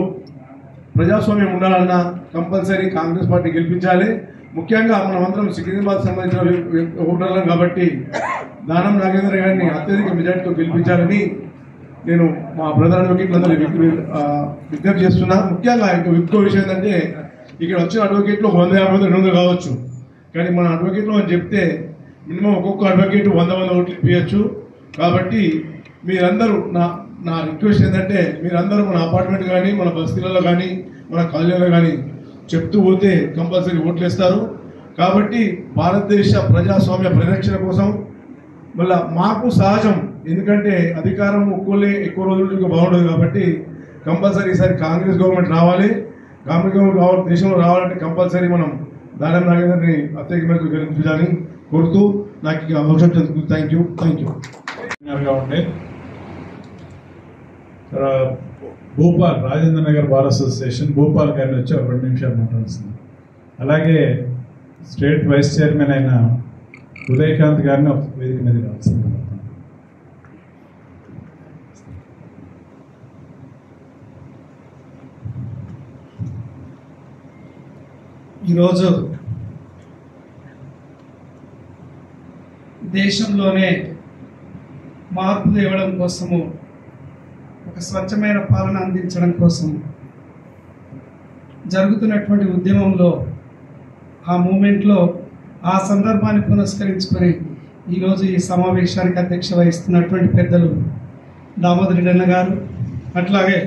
C: ప్రజాస్వామ్యం ఉండాలన్నా కంపల్సరీ కాంగ్రెస్ పార్టీ గెలిపించాలి. ముఖ్యంగా మనమందరం సికింద్రాబాద్ సంబంధించిన ఓటర్లం కాబట్టి దానం నాగేంద్ర గారిని అత్యధిక మెజార్టీతో గెలిపించాలని నేను మా బ్రదర్ అడ్వకేట్లందరూ విజ్ఞప్తి చేస్తున్నా. ముఖ్యంగా ఇంకో విషయం ఏంటంటే, ఇక్కడ వచ్చిన అడ్వకేట్లు 150 200 కావచ్చు, కానీ మన అడ్వకేట్లు అని చెప్తే మినిమం ఒక్కొక్క అడ్వకేట్ 100 ఓట్లు ఇప్పించచ్చు. కాబట్టి మీరందరూ నా రిక్వెస్ట్ ఏంటంటే, మీరందరూ మన అపార్ట్మెంట్ కానీ, మన బస్తీలలో కానీ, మన కాలనీలో కానీ చెప్తూ పోతే కంపల్సరీ ఓట్లు వేస్తారు. కాబట్టి భారతదేశ ప్రజాస్వామ్య పరిరక్షణ కోసం మళ్ళీ మాకు సహజం, ఎందుకంటే అధికారం ఒక్కోలే ఎక్కువ రోజులు బాగుండదు. కాబట్టి కంపల్సరీ ఈసారి కాంగ్రెస్ గవర్నమెంట్ రావాలి. కాంగ్రెస్ గవర్నమెంట్ దేశంలో రావాలంటే కంపల్సరీ మనం దానం నాగేందర్ని అత్యధిక మేరకు గెలిపించాలని కోరుతూ నాకు అవకాశం థ్యాంక్ యూ.
B: ఉండే భూపాల్ రాజేంద్ర నగర్ బార్ అసోసియేషన్ భూపాల్ గారిని వచ్చి ఒక 2 నిమిషాలు మాట్లాడుతుంది. అలాగే స్టేట్ వైస్ చైర్మన్ అయిన ఉదయకాంత్ గారిని ఒక వేదిక మీద రావాల్సింది.
F: ఈరోజు దేశంలోనే మార్పు తేవడం కోసము, ఒక స్వచ్ఛమైన పాలన అందించడం కోసం జరుగుతున్నటువంటి ఉద్యమంలో, ఆ మూమెంట్లో, ఆ సందర్భాన్ని పురస్కరించుకొని ఈరోజు ఈ సమావేశానికి అధ్యక్ష వహిస్తున్నటువంటి పెద్దలు దామోదర్ రెడ్డి గారు, అట్లాగే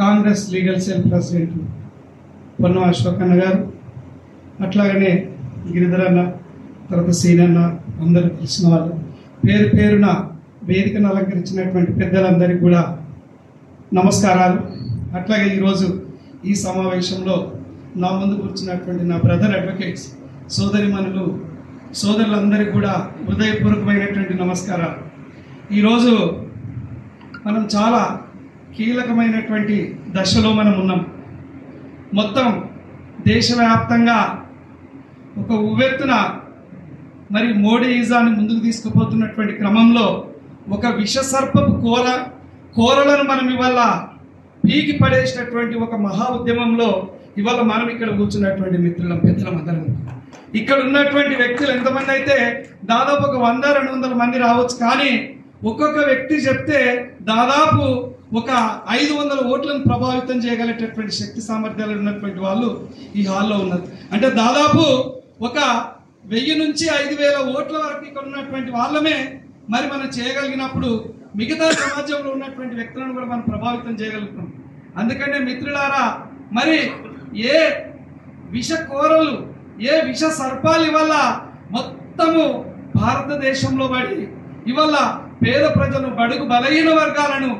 F: Congress legal cell president Ponnam Ashok అన్న గారు, అట్లాగనే గిరిధర్ అన్న, తర్వాత సీనన్న, అందరూ తెలిసిన వాళ్ళు, పేరు పేరున వేదికను అలంకరించినటువంటి పెద్దలందరికీ కూడా నమస్కారాలు. అట్లాగే ఈరోజు ఈ సమావేశంలో నా ముందు కూర్చున్నటువంటి నా బ్రదర్ అడ్వకేట్స్ సోదరులందరికీ కూడా హృదయపూర్వకమైనటువంటి నమస్కారాలు. ఈరోజు మనం చాలా కీలకమైనటువంటి దశలో మనం ఉన్నాం. మొత్తం దేశవ్యాప్తంగా ఒక ఉవ్వెత్తున మరి మోడీయిజాన్ని ముందుకు తీసుకుపోతున్నటువంటి క్రమంలో ఒక విషసర్పపు కోరలను మనం ఇవాళ పీకి పడేసినటువంటి ఒక మహా ఉద్యమంలో ఇవాళ మనం ఇక్కడ కూర్చున్నటువంటి పెద్దలందరం, ఇక్కడ ఉన్నటువంటి వ్యక్తులు ఎంతమంది అయితే దాదాపు ఒక 100-200 మంది రావచ్చు, కానీ ఒక్కొక్క వ్యక్తి చెప్తే దాదాపు ఒక 500 ఓట్లను ప్రభావితం చేయగలిగేటటువంటి శక్తి సామర్థ్యాలు ఉన్నటువంటి వాళ్ళు ఈ హాల్లో ఉన్నారు. అంటే దాదాపు ఒక 1000 నుంచి 5000 ఓట్ల వరకు ఇక్కడ ఉన్నటువంటి వాళ్ళమే మరి మనం చేయగలిగినప్పుడు మిగతా సమాజంలో ఉన్నటువంటి వ్యక్తులను కూడా మనం ప్రభావితం చేయగలుగుతాం. అందుకనే మిత్రులారా, మరి ఏ విష కోరలు, ఏ విష సర్పాలు ఇవాళ మొత్తము భారతదేశంలో పడి ఇవాళ పేద ప్రజలు, బడుగు బలహీన వర్గాలను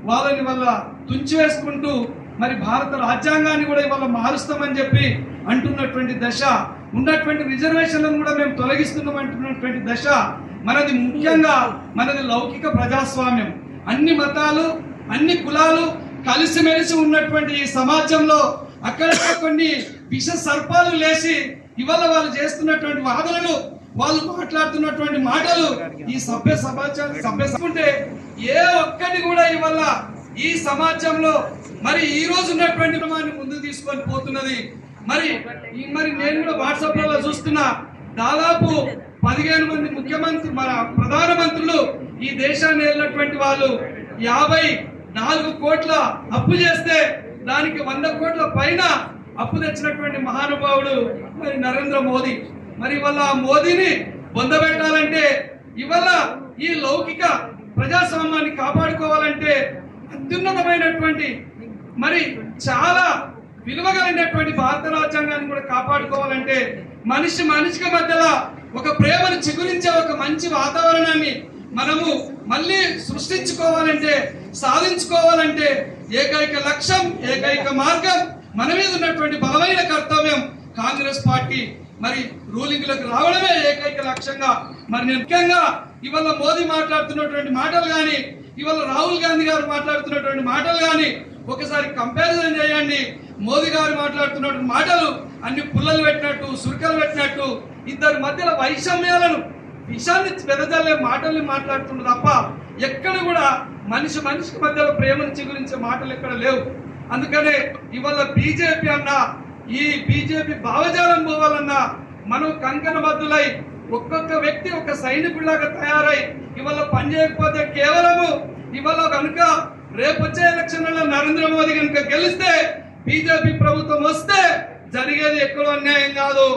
F: వాళ్ళని వల్ల తుంచివేసుకుంటూ మరి భారత రాజ్యాంగాన్ని కూడా ఇవాళ మారుస్తామని చెప్పి అంటున్నటువంటి దశ, ఉన్నటువంటి రిజర్వేషన్లను కూడా మేము తొలగిస్తున్నాం అంటున్నటువంటి దశ మనది. ముఖ్యంగా మనది లౌకిక ప్రజాస్వామ్యం, అన్ని మతాలు, అన్ని కులాలు కలిసిమెలిసి ఉన్నటువంటి ఈ సమాజంలో అక్కడ కొన్ని విష సర్పాలు లేచి ఇవాళ వాళ్ళు చేస్తున్నటువంటి వాదనలు, వాళ్ళు మాట్లాడుతున్నటువంటి మాటలు ఈ సభ్యుంటే ఏ ఒక్కటి కూడా ఇవాళ ఈ సమాజంలో మరి ఈ రోజు ఉన్నటువంటి ముందుకు తీసుకొని పోతున్నది. మరి నేను కూడా వాట్సాప్ లో చూస్తున్నా, దాదాపు 15 మంది ముఖ్యమంత్రి, మన ప్రధానమంత్రులు ఈ దేశాన్ని వెళ్ళినటువంటి వాళ్ళు 54 కోట్ల అప్పు చేస్తే దానికి 100 కోట్ల పైన అప్పు తెచ్చినటువంటి మహానుభావుడు మరి నరేంద్ర మోదీ. మరి ఇవాళ ఆ మోదీని పొందబెట్టాలంటే, ఇవాళ ఈ లౌకిక ప్రజాస్వామ్యాన్ని కాపాడుకోవాలంటే అత్యున్నతమైనటువంటి మరి చాలా విలువ కలిగినటువంటి భారత రాజ్యాంగాన్ని కూడా కాపాడుకోవాలంటే మనిషికి మధ్యలో ఒక ప్రేమను చిగురించే ఒక మంచి వాతావరణాన్ని మనము మళ్ళీ సృష్టించుకోవాలంటే, సాధించుకోవాలంటే ఏకైక లక్ష్యం, ఏకైక మార్గం, మన మీద ఉన్నటువంటి బలమైన కర్తవ్యం కాంగ్రెస్ పార్టీ మరి రూలింగ్లకు రావడమే ఏకైక లక్ష్యంగా. మరి ముఖ్యంగా ఇవాళ మోదీ మాట్లాడుతున్నటువంటి మాటలు కానీ, ఇవాళ రాహుల్ గాంధీ గారు మాట్లాడుతున్నటువంటి మాటలు కానీ ఒకసారి కంపారిజన్ చేయండి. మోదీ గారు మాట్లాడుతున్నటువంటి మాటలు అన్ని పుల్లలు పెట్టినట్టు, సురకలు పెట్టినట్టు, ఇద్దరి మధ్యలో వైషమ్యాలను, విషాన్ని వెదజల్లే మాటల్ని మాట్లాడుతుండ్రు తప్ప ఎక్కడ కూడా మనిషికి మధ్యలో ప్రేమను చిగురించే మాటలు ఎక్కడ లేవు. అందుకనే ఇవాళ బీజేపీ అన్నా, ఈ బీజేపీ భావజాలం పోవాలన్నా మనం కంకణబద్ధులై ఒక్కొక్క వ్యక్తి ఒక సైనికుడిలాగా తయారై ఇవాళ పనిచేయకపోతే కేవలము ఇవాళ కనుక రేపు వచ్చే ఎలక్షన్లలో నరేంద్ర మోదీ కనుక గెలిస్తే, బీజేపీ ప్రభుత్వం వస్తే జరిగేది ఎక్కడో అన్యాయం కాదు,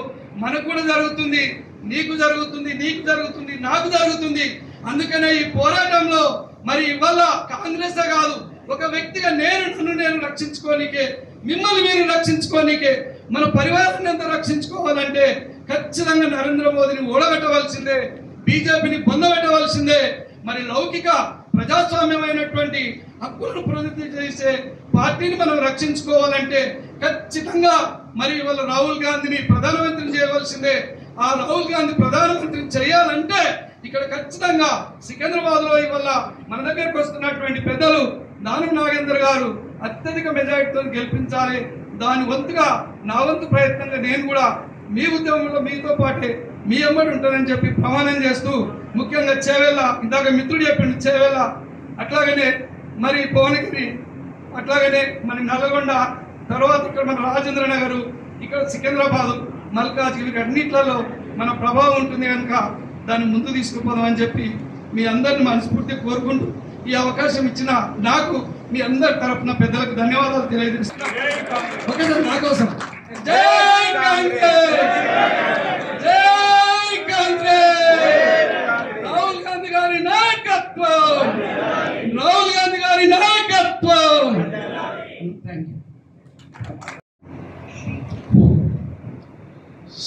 F: మనకు కూడా జరుగుతుంది, నీకు జరుగుతుంది, నీకు జరుగుతుంది, నాకు జరుగుతుంది. అందుకనే ఈ పోరాటంలో మరి ఇవాళ కాంగ్రెస్ కాదు, ఒక వ్యక్తిగా నన్ను రక్షించుకోనికే, మిమ్మల్ని మీరు రక్షించుకోనికే, మన పరివారాన్ని అంతా రక్షించుకోవాలంటే ఖచ్చితంగా నరేంద్ర మోదీని ఓడగట్టవలసిందే, బీజేపీని పొందబెట్టవలసిందే. మరి లౌకిక ప్రజాస్వామ్యమైనటువంటి హక్కులను ప్రతినిధి చేసే పార్టీని మనం రక్షించుకోవాలంటే ఖచ్చితంగా మరి ఇవాళ రాహుల్ గాంధీని ప్రధానమంత్రిని చేయవలసిందే. ఆ రాహుల్ గాంధీ ప్రధానమంత్రిని చేయాలంటే ఇక్కడ ఖచ్చితంగా సికింద్రాబాద్ లో ఇవాళ మన దగ్గరకు వస్తున్నటువంటి పెద్దలు దానం నాగేంద్ర గారు అత్యధిక మెజారిటీతో గెలిపించాలి. దాని వంతుగా నా వంతు ప్రయత్నంగా నేను కూడా మీ ఉద్యమంలో మీతో పాటే మీ అమ్మడి ఉంటానని చెప్పి ప్రమాణం చేస్తూ, ముఖ్యంగా చేవేళ్ళ, ఇందాక మిత్రుడు చెప్పిండు చేవేళ్ళ, అట్లాగనే మరి భువనగిరి, అట్లాగనే మన నల్గొండ, తర్వాత ఇక్కడ మన రాజేంద్ర నగర్, ఇక్కడ సికింద్రాబాద్, మల్కాజ్గిరి అన్నిట్లలో మన ప్రభావం ఉంటుంది కనుక దాన్ని ముందు తీసుకుపోదామని చెప్పి మీ అందరిని మనస్ఫూర్తిగా కోరుకుంటూ ఈ అవకాశం ఇచ్చిన నాకు మీ అందరి తరఫున పెద్దలకు ధన్యవాదాలు తెలియజేస్తున్నాను. ఓకే సార్, నా కోసం జై కాంగ్రెస్, జై కాంగ్రెస్, రాహుల్ గాంధీ గారి నాయకత్వం, రాహుల్ గాంధీ గారి నాయకత్వం. Thank you.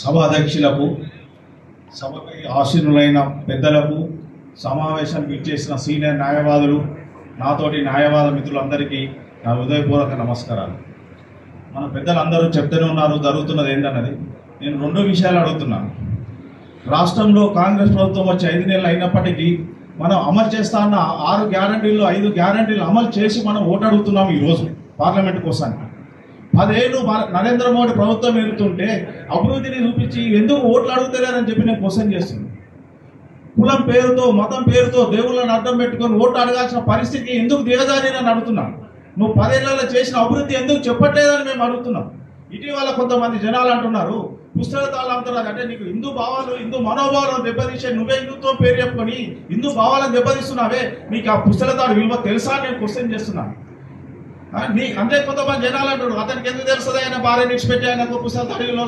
G: సభాధ్యక్షులకు, సభపై ఆశీనులైన పెద్దలకు, సమావేశానికి ఇచ్చేసిన సీనియర్ న్యాయవాదులు, నాతోటి న్యాయవాద మిత్రులందరికీ నా హృదయపూర్వక నమస్కారాలు. మన పెద్దలందరూ చెప్తూనే ఉన్నారు జరుగుతున్నది ఏంటన్నది. నేను 2 విషయాలు అడుగుతున్నాను. రాష్ట్రంలో కాంగ్రెస్ ప్రభుత్వం వచ్చి 5 నెలలు అయినప్పటికీ మనం అమలు చేస్తా అన్న 6 గ్యారంటీల్లో 5 గ్యారంటీలు అమలు చేసి మనం ఓటు అడుగుతున్నాం ఈరోజు పార్లమెంట్ కోసం. 10 ఏళ్ళు నరేంద్ర మోడీ ప్రభుత్వం వెళ్తుంటే అభివృద్ధిని చూపించి ఎందుకు ఓట్లు అడుగుతలేరని చెప్పి నేను క్వశ్చన్ చేస్తున్నాను. కులం పేరుతో, మతం పేరుతో దేవుళ్ళని అడ్డం పెట్టుకొని ఓట్లు అడగాల్సిన పరిస్థితి ఎందుకు దిగజారినని అడుగుతున్నాం. నువ్వు 10 ఏళ్లలో చేసిన అభివృద్ధి ఎందుకు చెప్పట్లేదని మేము అడుగుతున్నాం. ఇటీవల కొంతమంది జనాలు అంటున్నారు పుస్తకాలు అంటున్నారు, అంటే నీకు హిందూ భావాలు, హిందూ మనోభావాలను దెబ్బతీసే నువ్వే హిందుత్వం పేరు చెప్పుకొని హిందూ భావాలను దెబ్బతీస్తున్నావే, నీకు ఆ పుస్తకాలు విలువ తెలుసా అని నేను క్వశ్చన్ చేస్తున్నాను. అంటే కొంతమంది జనాలు అంటారు అతనికి ఎందుకు తెలుస్తుంది, ఆయన భార్య నిడిచిపెట్టి ఆయన పుస్తకాలు.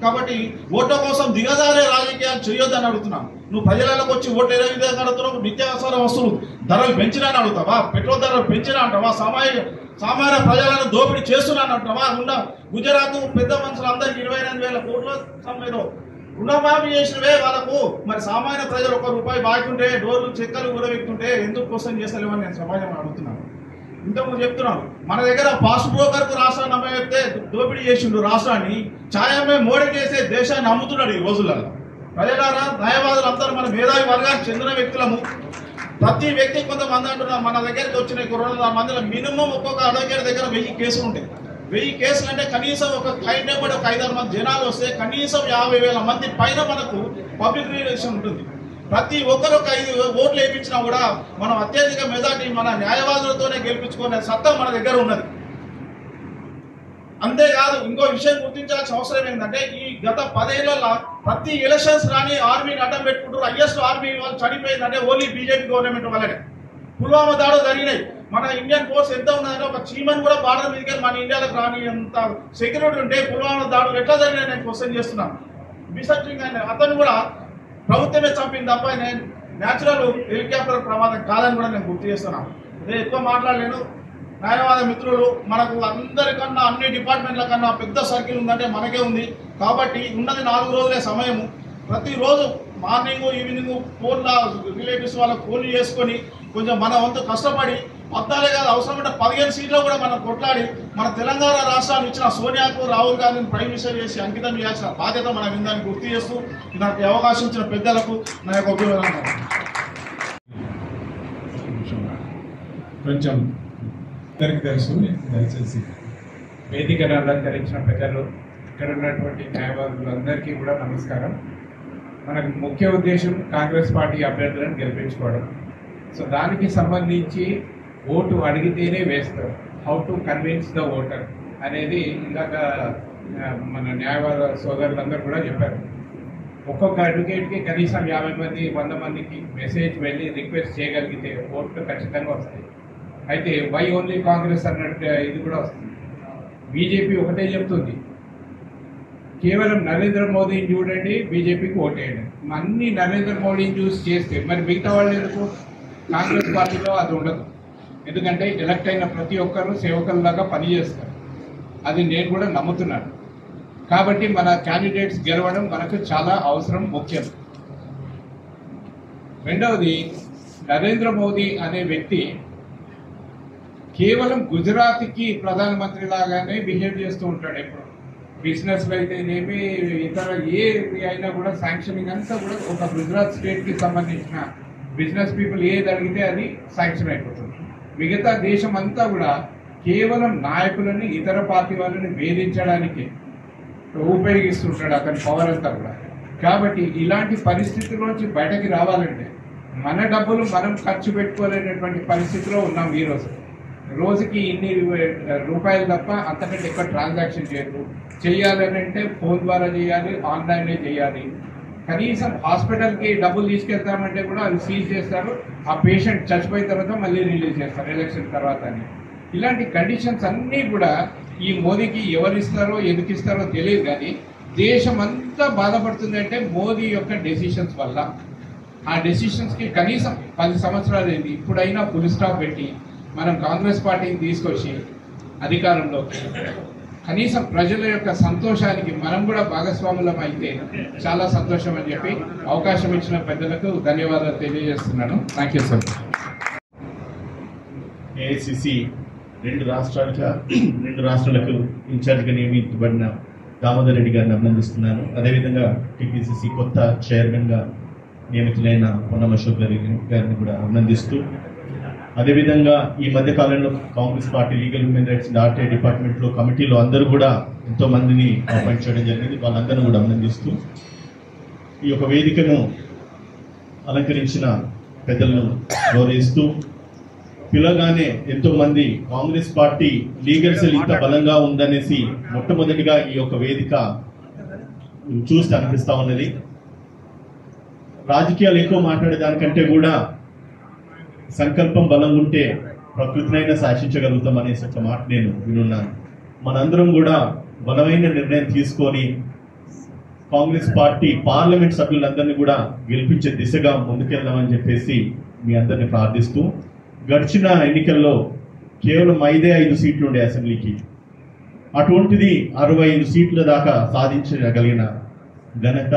G: కాబట్టి ఓట్ల కోసం దిగజారే రాజకీయాలు చేయొద్దని అడుగుతున్నాను. నువ్వు ప్రజలకు వచ్చి ఓట్లు ఏ విధంగా అడుగుతున్నావు? నిత్యావసర వస్తువులు ధరలు పెంచినా అని అడుగుతావా? పెట్రోల్ ధరలు పెంచినా అంటావా? సామాన్య ప్రజలను దోపిడీ చేస్తున్నాను అంటావా? గుజరాత్ పెద్ద మనుషులు అందరికి 28,000 కోట్ల సమయంలో రుణమాఫీ చేసినవే వాళ్ళకు. మరి సామాన్య ప్రజలు ₹1 బాగుంటే డోర్లు చెక్కలు కూడా వ్యక్తుంటే ఎందుకు క్వశ్చన్ చేస్తలేమని నేను సమాజం అడుగుతున్నాను. ఇంతకుముందు చెప్తున్నాను, మన దగ్గర పాస్ బ్రోకర్ కు రాష్ట్రాన్ని అమ్మేస్తే దోపిడీ చేసిండు రాష్ట్రాన్ని. ఛాయమే మోడీ చేసే దేశాన్ని అమ్ముతున్నాడు ఈ రోజులలో. ప్రజలారా, న్యాయవాదులు అందరూ మన మేధావి వర్గానికి చెందిన వ్యక్తులము. ప్రతి వ్యక్తి కొంతమంది అంటున్నారు మన దగ్గరికి వచ్చిన 200 మందిలో మినిమం ఒక్కొక్క అడ్వకేట్ దగ్గర 1000 కేసులు ఉంటాయి. 1000 కేసులు అంటే కనీసం ఒక క్లయింట్ నెంబర్ ఒక 5-6 మంది జనాలు వస్తే కనీసం 50,000 మంది పైన మనకు పబ్లిక్ రిలేషన్ ఉంటుంది. ప్రతి ఒక్కరు ఒక 5 ఓట్లు వేయించినా కూడా మనం అత్యధిక మెజార్టీ మన న్యాయవాదులతోనే గెలిపించుకునే సత్తా మన దగ్గర ఉన్నది. అంతేకాదు ఇంకో విషయం గుర్తించాల్సిన అవసరం ఏంటంటే ఈ గత 10 ఏళ్లలో ప్రతి ఎలక్షన్స్ రాని ఆర్మీని అడ్డం పెట్టుకుంటారు. హైయెస్ట్ ఆర్మీ వాళ్ళు చనిపోయిందంటే ఓన్లీ బీజేపీ గవర్నమెంట్ వల్లనే. పుల్వామా దాడులు జరిగినాయి. మన ఇండియన్ ఫోర్స్ ఎంత ఉన్నదంటే ఒక చీమన్ కూడా బార్డర్ మీదకి మన ఇండియాలోకి రాని అంత సెక్యూరిటీ ఉంటే పుల్వామా దాడులు ఎట్లా జరిగినాయి నేను క్వశ్చన్ చేస్తున్నాను. బిసర్జింగ్ అనే అతను కూడా ప్రభుత్వమే చంపింది తప్ప నేను న్యాచురల్ హెలికాప్టర్ ప్రమాదం కాదని కూడా నేను గుర్తు చేస్తున్నాను. నేను ఎక్కువ మాట్లాడలేను. న్యాయవాద మిత్రులు మనకు అందరికన్నా అన్ని డిపార్ట్మెంట్ల కన్నా పెద్ద సర్కిల్ ఉందంటే మనకే ఉంది. కాబట్టి ఉన్నది 4 రోజులే సమయము. ప్రతిరోజు మార్నింగ్ ఈవినింగ్ ఫోన్ల రిలేటివ్స్ వాళ్ళకు ఫోన్లు చేసుకొని కొంచెం మన వంతు కష్టపడి అద్దాలే కాదు అవసరం ఉంటే 15 సీట్లు కూడా మనం కొట్లాడి మన తెలంగాణ రాష్ట్రాన్ని ఇచ్చిన సోనియాకు రాహుల్ గాంధీని ప్రైమ్ మినిస్టర్ చేసి అంకితం చేయాల్సిన బాధ్యత మనం ఉందని గుర్తు చేస్తూ నాకు అవకాశం ఇచ్చిన పెద్దలకు నా యొక్క ఉపయోగం.
B: కొంచెం అందరికి తెలుసు, దయచేసి
H: వేదికను అలంకరించిన పెద్దలు, ఇక్కడ ఉన్నటువంటి న్యాయవాదులందరికీ కూడా నమస్కారం. మనకు ముఖ్య ఉద్దేశం కాంగ్రెస్ పార్టీ అభ్యర్థులను గెలిపించుకోవడం. సో దానికి సంబంధించి ఓటు అడిగితేనే వేస్తారు. How to convince the voter అనేది ఇందాక మన న్యాయవాద సోదరులందరూ కూడా చెప్పారు. ఒక్కొక్క అడ్వకేట్కి కనీసం 50 మంది 100 మందికి మెసేజ్ వెళ్ళి రిక్వెస్ట్ చేయగలిగితే ఓట్లు ఖచ్చితంగా వస్తాయి. అయితే వై ఓన్లీ కాంగ్రెస్ అన్నట్టు ఇది కూడా వస్తుంది. బీజేపీ ఒకటే చెప్తుంది, కేవలం నరేంద్ర మోదీని చూడండి, బీజేపీకి ఓటేయండి. అన్ని నరేంద్ర మోడీని చూసి చేస్తే మరి మిగతా వాళ్ళు ఎందుకు? కాంగ్రెస్ పార్టీలో అది ఉండదు. ఎందుకంటే ఎలక్ట్ అయిన ప్రతి ఒక్కరూ సేవకుల్లాగా పనిచేస్తారు. అది నేను కూడా నమ్ముతున్నాను. కాబట్టి మన క్యాండిడేట్స్ గెలవడం మనకు చాలా అవసరం, ముఖ్యం. రెండవది, నరేంద్ర మోదీ అనే వ్యక్తి కేవలం గుజరాత్కి ప్రధానమంత్రి లాగానే బిహేవ్ చేస్తూ ఉంటాడు. ఎప్పుడు బిజినెస్లో అయితేనేమి ఇతర ఏ అయినా కూడా శాంక్షనింగ్ అంతా కూడా ఒక గుజరాత్ స్టేట్కి సంబంధించిన బిజినెస్ పీపుల్ ఏది అడిగితే అది శాంక్షన్ అయిపోతుంది. మిగతా దేశం అంతా కూడా కేవలం నాయకులని ఇతర పార్టీ వాళ్ళని వేధించడానికి ఉపయోగిస్తుంటాడు అతని పవర్ అంతా కూడా. కాబట్టి ఇలాంటి పరిస్థితుల్లోంచి బయటకి రావాలంటే మన డబ్బులు మనం ఖర్చు పెట్టుకోలేనటువంటి పరిస్థితిలో ఉన్నాం. ఈరోజు రోజుకి ఇన్ని రూపాయలు తప్ప అంతకంటే ఎక్కువ ట్రాన్సాక్షన్ చేయాలని అంటే ఫోన్ ద్వారా చేయాలి, ఆన్లైన్లో చేయాలి. కనీసం హాస్పిటల్కి డబ్బులు తీసుకెళ్తామంటే కూడా అది సీజ్ చేస్తారు. ఆ పేషెంట్ చచ్చిపోయిన తర్వాత మళ్ళీ రిలీజ్ చేస్తారు ఎలక్షన్ తర్వాత అని. ఇలాంటి కండిషన్స్ అన్నీ కూడా ఈ మోదీకి ఎవరు ఇస్తారో ఎందుకు ఇస్తారో తెలియదు. కానీ దేశం అంతా బాధపడుతుంది అంటే మోదీ యొక్క డెసిషన్స్ వల్ల. ఆ డెసిషన్స్కి కనీసం 10 సంవత్సరాలు అయింది. ఇప్పుడైనా ఫుల్ స్టాప్ పెట్టి మనం కాంగ్రెస్ పార్టీని తీసుకొచ్చి అధికారంలోకి కనీసం ప్రజల యొక్క సంతోషానికి మనం కూడా భాగస్వాములం అయితే చాలా సంతోషం అని చెప్పి అవకాశం ఇచ్చిన పెద్దలకు ధన్యవాదాలు తెలియజేస్తున్నాను. Thank you sir.
I: ఏఐసిసి 2 రాష్ట్రాలకు ఇన్ఛార్జిగా నియమించబడిన దామోదర్ రెడ్డి గారిని అభినందిస్తున్నాను. అదేవిధంగా టీపీసీసీ కొత్త చైర్మన్గా నియమితులైన పొన్నం అశోక్ గారిని కూడా అభినందిస్తూ, అదేవిధంగా ఈ మధ్య కాలంలో Congress party legal human rights and RTI డిపార్ట్మెంట్లో కమిటీలో అందరూ కూడా ఎంతో మందిని అపాయింట్ చేయడం జరిగింది. వాళ్ళందరినీ కూడా అభినందిస్తూ ఈ యొక్క వేదికను అలంకరించిన పెద్దలను గౌరవిస్తూ, పిలగానే ఎంతో మంది కాంగ్రెస్ పార్టీ లీగల్ సెల్ ఇంత బలంగా ఉందనేసి మొట్టమొదటిగా ఈ యొక్క వేదిక చూస్తే అనిపిస్తా ఉన్నది. రాజకీయాలు ఎక్కువ మాట్లాడే దానికంటే కూడా సంకల్పం బలం ఉంటే ప్రకృతినైనా శాసించగలుగుతాం అనేసి ఒక మాట నేను వినున్నాను. మనందరం కూడా బలమైన నిర్ణయం తీసుకొని కాంగ్రెస్ పార్టీ పార్లమెంట్ సభ్యులందరినీ కూడా గెలిపించే దిశగా ముందుకెళ్దామని చెప్పేసి మీ అందరినీ ప్రార్థిస్తూ, గడిచిన ఎన్నికల్లో కేవలం 5 సీట్లు ఉండే అసెంబ్లీకి, అటువంటిది 65 సీట్ల దాకా సాధించగలిగిన ఘనత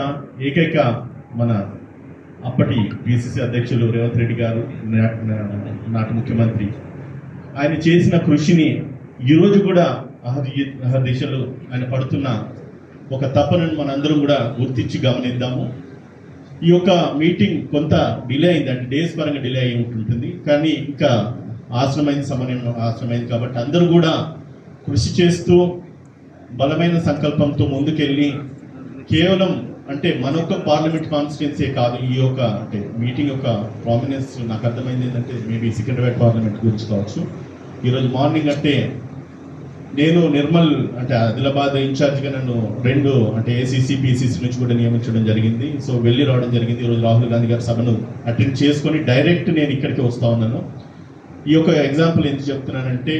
I: ఏకైక మన అప్పటి పిసిసి అధ్యక్షులు రేవంత్ రెడ్డి గారు, నాటి ముఖ్యమంత్రి. ఆయన చేసిన కృషిని ఈరోజు కూడా అహర్దిశలు ఆయన పడుతున్న ఒక తపనను మనందరం కూడా గుర్తించి గమనిద్దాము. ఈ యొక్క మీటింగ్ కొంత డిలే అయింది, అంటే డేస్ పరంగా డిలే అయి ఉంటుంది. కానీ ఇంకా సమయం ఆశ్రమైంది కాబట్టి అందరూ కూడా కృషి చేస్తూ బలమైన సంకల్పంతో ముందుకెళ్ళి, కేవలం అంటే మనొక్క పార్లమెంట్ కాన్స్టిట్యున్సీ కాదు, ఈ యొక్క అంటే మీటింగ్ యొక్క ప్రామినెన్స్ నాకు అర్థమైంది ఏంటంటే మేబీ సికింద్రాబాద్ పార్లమెంట్ గురించి కావచ్చు. ఈరోజు మార్నింగ్ అంటే నేను నిర్మల్ అంటే ఆదిలాబాద్ ఇన్ఛార్జ్గా నన్ను 2 అంటే ఏసీసీ పిసిసి నుంచి కూడా నియమించడం జరిగింది. సో వెళ్ళి రావడం జరిగింది. ఈరోజు రాహుల్ గాంధీ గారి సభను అటెండ్ చేసుకొని డైరెక్ట్ నేను ఇక్కడికి వస్తా ఉన్నాను. ఈ యొక్క ఎగ్జాంపుల్ ఎందుకు చెప్తున్నానంటే,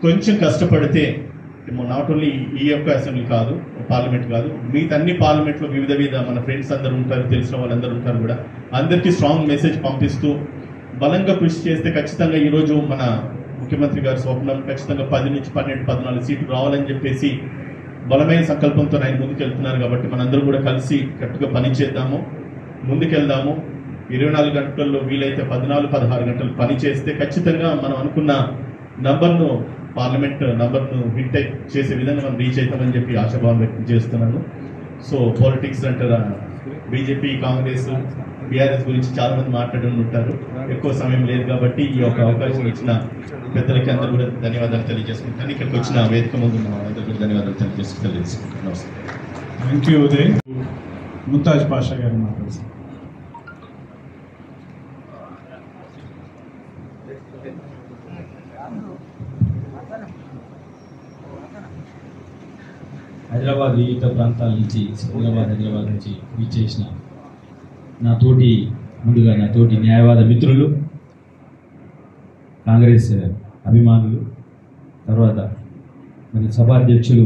I: కొంచెం కష్టపడితే నాట్ ఓన్లీ ఈ యొక్క అసెంబ్లీ కాదు, పార్లమెంట్ కాదు, మిగతా అన్ని పార్లమెంట్లో వివిధ మన ఫ్రెండ్స్ అందరూ ఉంటారు, తెలిసిన వాళ్ళందరూ ఉంటారు కూడా, అందరికీ స్ట్రాంగ్ మెసేజ్ పంపిస్తూ బలంగా కృషి చేస్తే ఖచ్చితంగా ఈరోజు మన ముఖ్యమంత్రి గారి స్వప్నం ఖచ్చితంగా 10 నుంచి 12, 14 సీట్లు రావాలని చెప్పేసి బలమైన సంకల్పంతో ఆయన ముందుకెళ్తున్నారు. కాబట్టి మనందరం కూడా కలిసి కట్టుగా పనిచేద్దాము, ముందుకెళ్దాము. 24 గంటల్లో వీలైతే 14, 16 గంటలు పని చేస్తే ఖచ్చితంగా మనం అనుకున్న నంబర్ను, పార్లమెంట్ నంబర్ను హిట్ చేసే విధంగా మనం రీచ్ అవుతామని చెప్పి ఆశాభావం వ్యక్తం చేస్తున్నాను. సో పాలిటిక్స్ అంటారా, బీజేపీ, కాంగ్రెస్, బీఆర్ఎస్ గురించి చాలా మంది మాట్లాడి ఉంటారు. ఎక్కువ సమయం లేదు కాబట్టి ఈ యొక్క అవకాశం ఇచ్చిన పెద్దలకి అందరూ కూడా ధన్యవాదాలు తెలియజేసుకుంటాను. ఇక్కడికి వచ్చిన వేదిక ముందు ఉన్న అందరూ కూడా ధన్యవాదాలు తెలియజేసుకుంటున్నాను. నమస్తే.
B: Thank you Uday. ముంతాజ్ పాషా గారు మాట్లాడుతున్నారు.
J: హైదరాబాద్ వివిధ ప్రాంతాల నుంచి, హైదరాబాద్ నుంచి విచ్చేసిన ముందుగా నా తోటి న్యాయవాద మిత్రులు, కాంగ్రెస్ అభిమానులు, తర్వాత మరి సభాధ్యక్షులు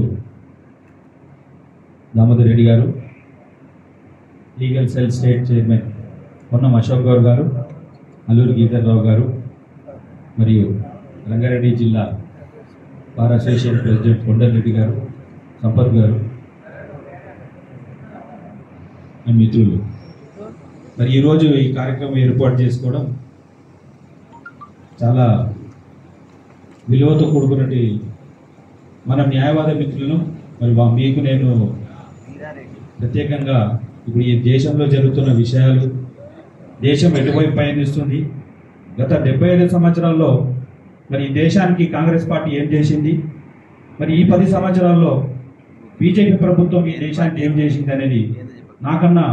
J: దామోదర్ రెడ్డి గారు, legal cell state chairman Ponnam Ashok Goud గారు, అల్లూరి గీధర్రావు గారు, మరియు రంగారెడ్డి జిల్లా బార్ అసోసియేషన్ ప్రెసిడెంట్ కొండరెడ్డి గారు, సంపత్ గారు, మిత్రులు, మరి ఈరోజు ఈ కార్యక్రమం ఏర్పాటు చేసుకోవడం చాలా విలువతో కూడుకున్నట్టు మన న్యాయవాద మిత్రులను మరి మీకు నేను ప్రత్యేకంగా ఇప్పుడు ఈ దేశంలో జరుగుతున్న విషయాలు, దేశం ఎటువైపు పయనిస్తుంది, గత 75 సంవత్సరాల్లో మరి ఈ దేశానికి కాంగ్రెస్ పార్టీ ఏం చేసింది, మరి ఈ 10 సంవత్సరాల్లో బీజేపీ ప్రభుత్వం ఈ దేశానికి ఏం చేసింది అనేది నాకన్నా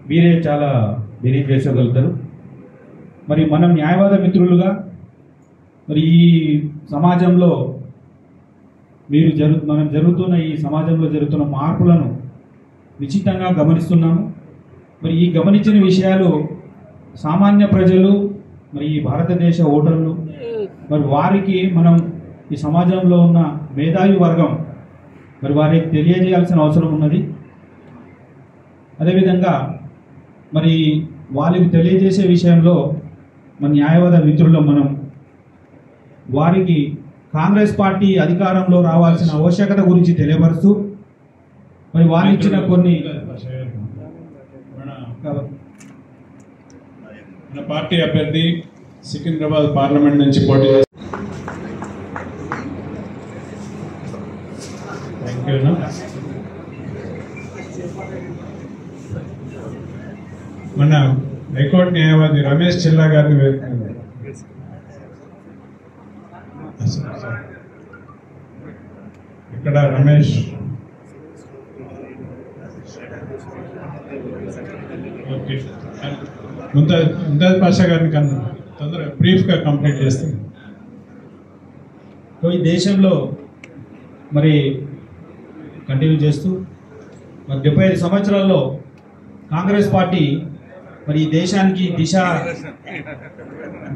J: మీరే చాలా బెరీఫ్ చేసుకోగలుగుతారు. మరి మనం న్యాయవాద మిత్రులుగా మరి ఈ సమాజంలో మనం జరుగుతున్న ఈ సమాజంలో జరుగుతున్న మార్పులను నిశ్చితంగా గమనిస్తున్నాము. మరి ఈ గమనించిన విషయాలు సామాన్య ప్రజలు, మరి ఈ భారతదేశ ఓటర్లు, మరి వారికి మనం ఈ సమాజంలో ఉన్న మేధావి వర్గం మరి వారికి తెలియజేయాల్సిన అవసరం ఉన్నది. అదేవిధంగా మరి వాళ్ళకి తెలియజేసే విషయంలో మన న్యాయవాద మిత్రుల్లో మనం వారికి కాంగ్రెస్ పార్టీ అధికారంలో రావాల్సిన ఆవశ్యకత గురించి తెలియపరుస్తూ మరి వారు ఇచ్చిన కొన్ని
B: మన పార్టీ అభ్యర్థి సికింద్రాబాద్ పార్లమెంట్ నుంచి పోటీ మన హైకోర్టు న్యాయవాది రమేష్ చిల్లా గారిని ఇక్కడ రమేష్ ఓకే ముంతాజ్ పాషా గారిని కన్నా తొందరగా బ్రీఫ్గా కంప్లీట్ చేస్తాను.
J: ఈ దేశంలో మరి కంటిన్యూ చేస్తూ మరి 75 సంవత్సరాల్లో కాంగ్రెస్ పార్టీ మరి ఈ దేశానికి దిశ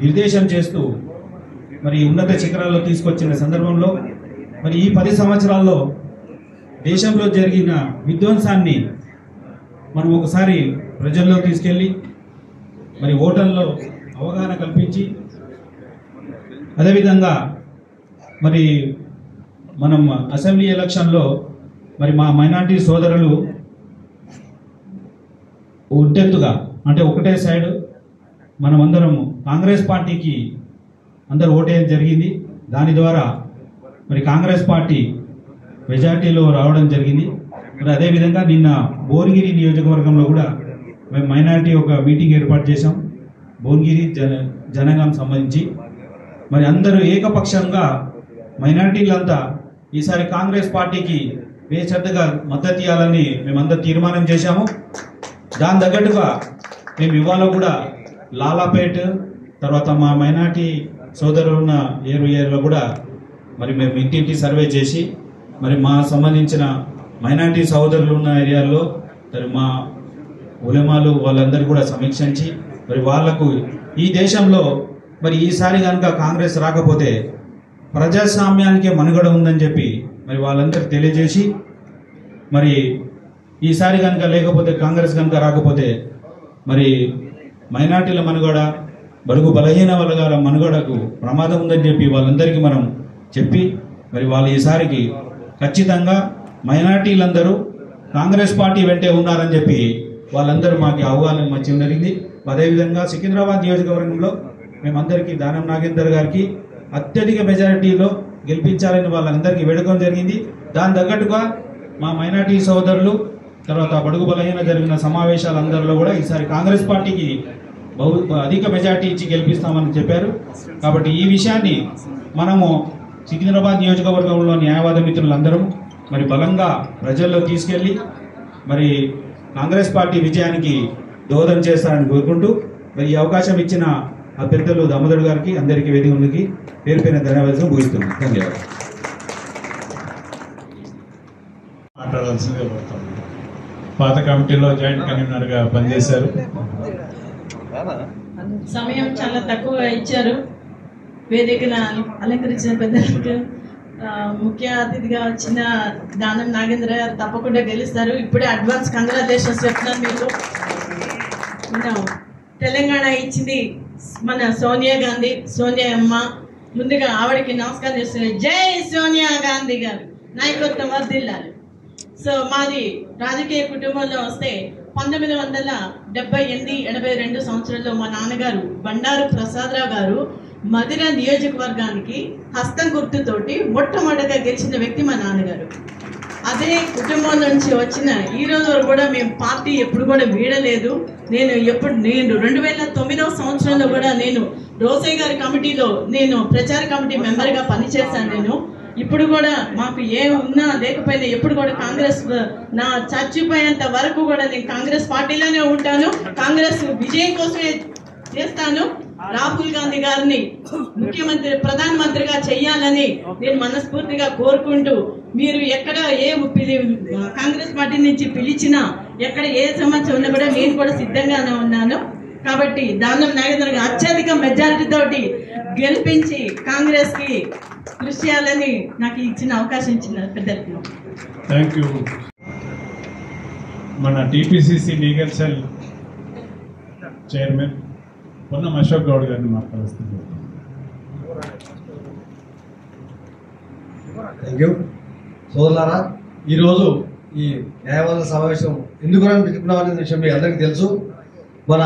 J: నిర్దేశం చేస్తూ మరి ఉన్నత శిఖరాల్లో తీసుకొచ్చిన సందర్భంలో మరి ఈ 10 సంవత్సరాల్లో దేశంలో జరిగిన విధ్వంసాన్ని మనం ఒకసారి ప్రజల్లో తీసుకెళ్ళి మరి ఓటర్లో అవగాహన కల్పించి అదేవిధంగా మరి మనం అసెంబ్లీ ఎలక్షన్లో మరి మా మైనారిటీ సోదరులు ఒంటెత్తుగా అంటే ఒకటే సైడ్ మనమందరం కాంగ్రెస్ పార్టీకి అందరూ ఓటేయడం జరిగింది. దాని ద్వారా మరి కాంగ్రెస్ పార్టీ మెజార్టీలో రావడం జరిగింది. మరి అదేవిధంగా నిన్న భువనగిరి నియోజకవర్గంలో కూడా మేము మైనారిటీ ఒక మీటింగ్ ఏర్పాటు చేశాం. భువనగిరి జనగాం సంబంధించి మరి అందరూ ఏకపక్షంగా మైనారిటీలంతా ఈసారి కాంగ్రెస్ పార్టీకి బేషరతుగా మద్దతు ఇవ్వాలని మేమందరూ తీర్మానం చేశాము. దాని తగ్గట్టుగా మేము ఇవాళ కూడా లాలాపేట్ తర్వాత మా మైనారిటీ సోదరులు ఉన్న ఏరియాలో కూడా మరి మేము ఇంటింటి సర్వే చేసి మరి మా సంబంధించిన మైనారిటీ సోదరులు ఉన్న ఏరియాల్లో మరి మా ఉలమాలు వాళ్ళందరూ కూడా సమీక్షించి మరి వాళ్లకు ఈ దేశంలో మరి ఈసారి కనుక కాంగ్రెస్ రాకపోతే ప్రజాస్వామ్యానికే మనుగడ ఉందని చెప్పి మరి వాళ్ళందరికీ తెలియజేసి మరి ఈసారి కనుక లేకపోతే కాంగ్రెస్ కనుక రాకపోతే మరి మైనార్టీల మనుగడ బడుగు బలహీన వర్గాల మనుగడకు ప్రమాదం ఉందని చెప్పి వాళ్ళందరికీ మనం చెప్పి మరి వాళ్ళు ఈసారికి ఖచ్చితంగా మైనార్టీలందరూ కాంగ్రెస్ పార్టీ వెంటే ఉన్నారని చెప్పి వాళ్ళందరూ మాకు అవగాహన మంచి జరిగింది. అదేవిధంగా సికింద్రాబాద్ నియోజకవర్గంలో మేమందరికీ దానం నాగేందర్ గారికి అత్యధిక మెజారిటీలో గెలిపించాలని వాళ్ళందరికీ వేడుకోవడం జరిగింది. దాని తగ్గట్టుగా మా మైనార్టీ సోదరులు తర్వాత బడుగు బలహీన జరిగిన సమావేశాలందరిలో కూడా ఈసారి కాంగ్రెస్ పార్టీకి అధిక మెజార్టీ ఇచ్చి గెలిపిస్తామని చెప్పారు. కాబట్టి ఈ విషయాన్ని మనము సికింద్రాబాద్ నియోజకవర్గంలో న్యాయవాద మిత్రులందరం మరి బలంగా ప్రజల్లో తీసుకెళ్ళి మరి కాంగ్రెస్ పార్టీ విజయానికి దోహదం చేస్తారని కోరుకుంటూ మరి ఈ అవకాశం ఇచ్చిన ఆ పెద్దలు దామోదర్ గారికి అందరికీ వేదిక ముందుకి పేరు పేరున ధన్యవాదాలు ముగిస్తున్నాను. ధన్యవాదాలు.
B: మాట్లాడాల్సిందే కోరుతాను. పాత కమిటీలో జాయింట్ కన్వీనర్గా పనిచేశారు.
K: సమయం చాలా తక్కువగా ఇచ్చారు. వేదికను అలంకరించిన పెద్దలకు ముఖ్య అతిథిగా వచ్చిన దానం నాగేంద్ర గారు తప్పకుండా గెలుస్తారు. ఇప్పుడే అడ్వాన్స్ కంగ్రాచులేషన్స్ చెప్తున్నాను మీకు. తెలంగాణ ఇచ్చింది మన సోనియా గాంధీ, సోనియా అమ్మ. ముందుగా ఆవిడకి నమస్కారం చేస్తున్నారు. జై సోనియా గాంధీ గారు నాయకత్వం వర్ధిల్లాలి. సో మాది రాజకీయ కుటుంబంలో వస్తే 1978-82 సంవత్సరంలో మా నాన్నగారు బండారు ప్రసాదరావు గారు మధిర నియోజకవర్గానికి హస్తం గుర్తుతోటి మొట్టమొదటిగా గెలిచిన వ్యక్తి మా నాన్నగారు. అదే కుటుంబం నుంచి వచ్చిన ఈ రోజు వరకు కూడా మేము పార్టీ ఎప్పుడు కూడా వీడలేదు. నేను 2009 సంవత్సరంలో కూడా నేను రోసయ్య గారి కమిటీలో నేను ప్రచార కమిటీ మెంబర్గా పనిచేశాను. నేను ఇప్పుడు కూడా మాకు ఏ ఉన్నా లేకపోయినా ఎప్పుడు కూడా కాంగ్రెస్ నా చచ్చిపోయేంత వరకు కూడా నేను కాంగ్రెస్ పార్టీలోనే ఉంటాను. కాంగ్రెస్ విజయం కోసమే చేస్తాను. రాహుల్ గాంధీ గారిని ముఖ్యమంత్రి ప్రధానమంత్రిగా చెయ్యాలని నేను మనస్ఫూర్తిగా కోరుకుంటూ మీరు ఎక్కడ ఏ కాంగ్రెస్ పార్టీ నుంచి పిలిచినా ఎక్కడ ఏ సమస్య ఉన్నా కూడా నేను కూడా సిద్ధంగానే ఉన్నాను. కాబట్టి దానం నాగేంద్ర గారు అత్యధిక మెజారిటీ తోటి గెలిపించి కాంగ్రెస్ కి కృషి చేయాలని నాకు ఇచ్చిన అవకాశం ఇచ్చిన పెద్దలకు
B: థ్యాంక్ యూ. మన TPCC legal cell chairman Ponnam Ashok Goud గారిని మాట్లాడుతున్నారు.
L: Thank you. సోదరులారా, ఈరోజు ఈ న్యాయవాదుల సమావేశం ఎందుకు పెట్టుకున్నామనే విషయం మీ అందరికీ తెలుసు. మన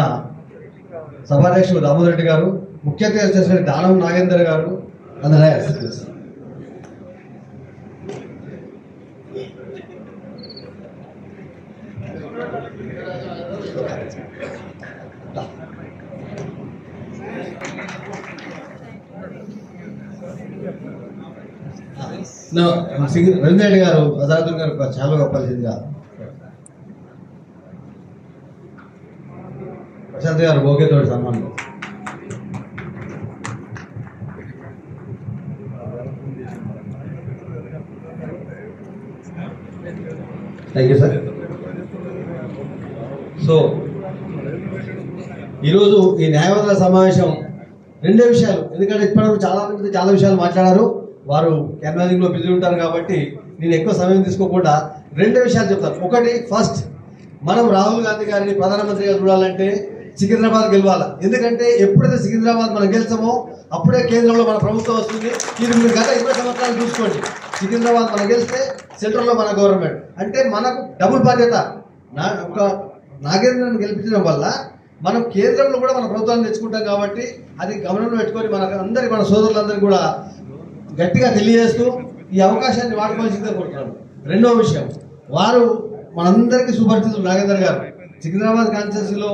L: సభాధ్యక్షుడు దామోదర్ రెడ్డి గారు, ముఖ్య అతిథిగా చేసిన దానం నాగేందర్ గారు అందరూ రవీంద్ర గారు ప్రజాదుల్ గారు చాలా గొప్పసిందిగా ప్రశాంత్ గారు ఓకేతోటి సన్మానం. Thank you sir. సో ఈరోజు ఈ న్యాయవాదుల సమావేశం రెండే విషయాలు, ఎందుకంటే ఇప్పటివరకు చాలా విషయాలు మాట్లాడారు. వారు క్యాన్వాసింగ్ లో బిజీ ఉంటారు కాబట్టి నేను ఎక్కువ సమయం తీసుకోకుండా రెండే విషయాలు చెప్తాను. ఒకటి, ఫస్ట్ మనం రాహుల్ గాంధీ గారిని ప్రధానమంత్రిగా చూడాలంటే సికింద్రాబాద్ గెలవాలి. ఎందుకంటే ఎప్పుడైతే సికింద్రాబాద్ మనం గెలిచామో అప్పుడే కేంద్రంలో మన ప్రభుత్వం వస్తుంది. ఇది మీరు గత 20 సంవత్సరాలు చూసుకోండి. సికింద్రాబాద్ మనం గెలిస్తే సెంట్రల్లో మన గవర్నమెంట్, అంటే మనకు డబుల్ బాధ్యత. ఒక నాగేంద్రను గెలిపించడం వల్ల మనం కేంద్రంలో కూడా మన ప్రభుత్వాన్ని తెచ్చుకుంటాం కాబట్టి అది గమనంలో పెట్టుకొని మన సోదరులందరికీ కూడా గట్టిగా తెలియజేస్తూ ఈ అవకాశాన్ని వాడుకోవాల్సిందిగా కోరుతున్నాను. రెండో విషయం, వారు మనందరికీ సుపరిచితులు నాగేందర్ గారు. సికింద్రాబాద్ కాన్స్టిట్యూన్సీలో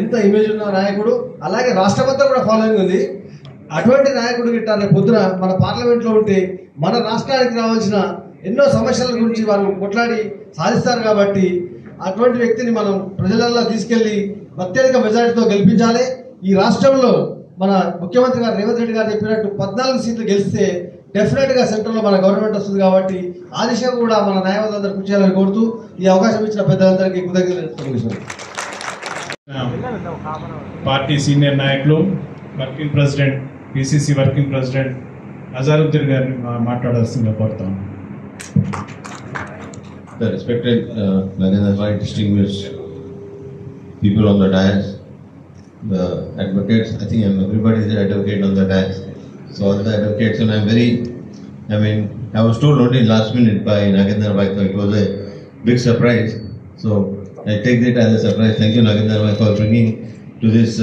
L: ఎంత ఇమేజ్ ఉన్న నాయకుడు, అలాగే రాష్ట్రమంతా కూడా ఫాలోయింగ్ ఉంది. అటువంటి నాయకుడు గిట్ట రేపు పొద్దున మన పార్లమెంట్లో ఉంటే మన రాష్ట్రానికి రావాల్సిన ఎన్నో సమస్యల గురించి వారు కొట్లాడి సాధిస్తారు. కాబట్టి అటువంటి వ్యక్తిని మనం ప్రజలలో తీసుకెళ్లి అత్యధిక మెజారిటీతో గెలిపించాలి. ఈ రాష్ట్రంలో మన ముఖ్యమంత్రి గారు రేవంత్ రెడ్డి గారు చెప్పినట్టు 14 సీట్లు గెలిస్తే డెఫినెట్ గా సెంట్రల్ లో మన గవర్నమెంట్ వస్తుంది. కాబట్టి ఆ దిశగా కూడా మన న్యాయవాదులందరూ కృషి చేయాలని కోరుతూ ఈ అవకాశం ఇచ్చిన పెద్దలందరికీ కృతజ్ఞతలు.
B: పార్టీ సీనియర్ నాయకులు, working president, PCC working president Azharuddin గారిని మాట్లాడాల్సిందిగా కోరుతాను.
M: The respected Nagendra, distinguished people on the dais, the advocates. I think everybody is an advocate on the dais. So all the advocates, and I was told only last minute by Nagendra Bhai, so it was a big surprise. So I take it as a surprise. Thank you, Nagendra Bhai, for bringing to this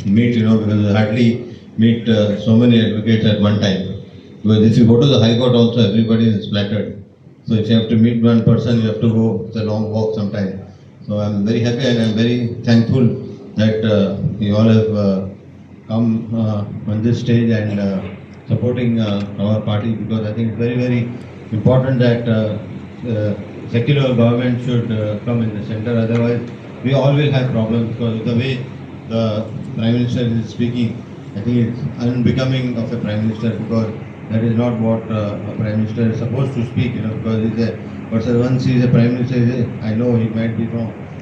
M: meet, because we hardly meet so many advocates at one time. Because if you go to the High Court also, everybody is splattered. So if you have to meet one person, you have to go, it's a long walk sometimes. So I'm very happy and I'm very thankful that you all have come on this stage and supporting our party, because I think it's very, very important that secular government should come in the center. Otherwise, we all will have problems, because the way the Prime Minister is speaking, I think it's unbecoming of a Prime Minister, because that is not what a Prime Minister is supposed to speak, because he's a person. Once he's a Prime Minister, I know he might be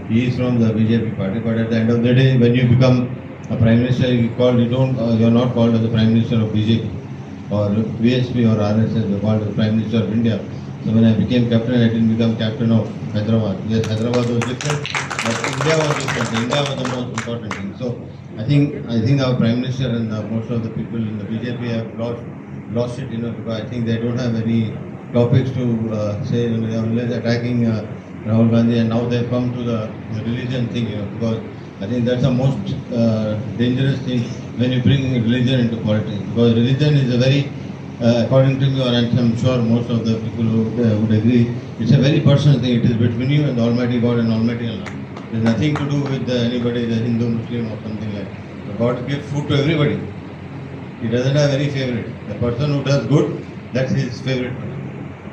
M: he is from the BJP party, but at the end of the day, when you become a Prime Minister, you're not called as the Prime Minister of BJP or VSP or RSS, you're called as the Prime Minister of India. So when I became captain, I didn't become captain of Hyderabad. Yes, Hyderabad was different, but India was different. India was the most important thing. So I think our Prime Minister and most of the people in the BJP have lost it, because I think they don't have any topics to say. They are always attacking Rahul Gandhi, and now they've come to the religion thing, because I think that's the most dangerous thing when you bring religion into politics, because religion is a very, according to me, and I'm sure most of the people would agree, it's a very personal thing. It is between you and the Almighty God and Almighty Allah. There's nothing to do with anybody, the Hindu, Muslim or something like that. God gives food to everybody. He doesn't have any favorite. The person who does good, that's his favorite.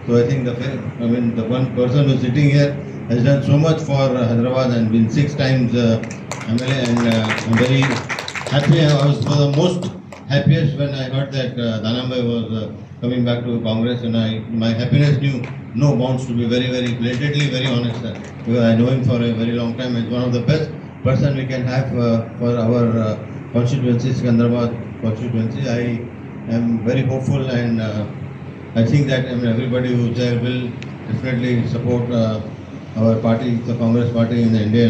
M: So I think the one person who's sitting here has done so much for Hyderabad and been 6 times MLA, and I'm very happy. I was the most happiest when I heard that Dhananbhai was coming back to Congress, and my happiness knew no bounds, to be very, very blatantly very honest, because I know him for a very long time. He's one of the best person we can have for our constituency, Secunderabad constituency. I am very hopeful, and I think that everybody who's there will definitely support our party, the Congress party in the India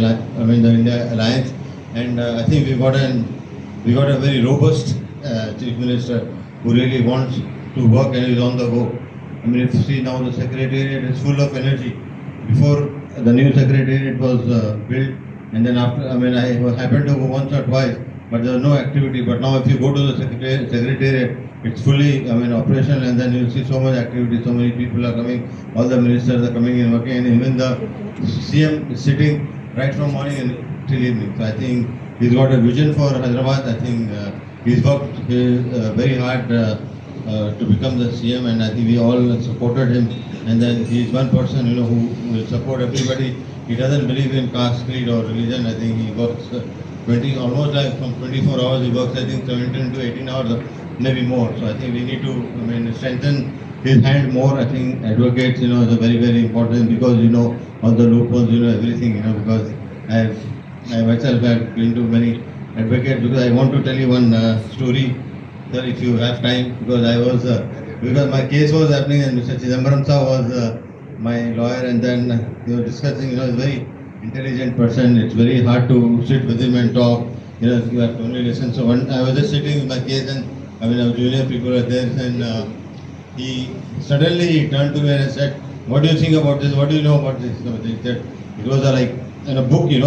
M: Alliance, and I think we got a very robust Chief Minister who really wants to work and is on the go. If you see now, the Secretariat is full of energy. Before the new Secretariat was built, and then after, I happened to go once or twice, but there was no activity. But now if you go to the Secretariat, it's fully operational, and then you'll see so much activity, so many people are coming, all the ministers are coming in working, and even the CM is sitting right from morning till evening. So I think he's got a vision for Hyderabad. I think he's worked very hard to become the CM, and I think we all supported him. And then he's one person who will support everybody. He doesn't believe in caste, creed or religion. I think he works almost like from 24 hours, he works I think 17 to 18 hours, maybe more. So I think we need to strengthen his hand more. I think advocates is a very, very important, because all the loopholes, everything, because I myself have been to many advocates, because I want to tell you one story, sir, if you have time, because because my case was happening and Mr. Chidambaram sir was my lawyer, and then we were discussing, he's a very intelligent person. It's very hard to sit with him and talk, you have to only listen. So I was just sitting with my case, and our junior people were there, and he suddenly turned to me and said, "What do you think about this? What do you know about this?" So he said, it was like in a book, I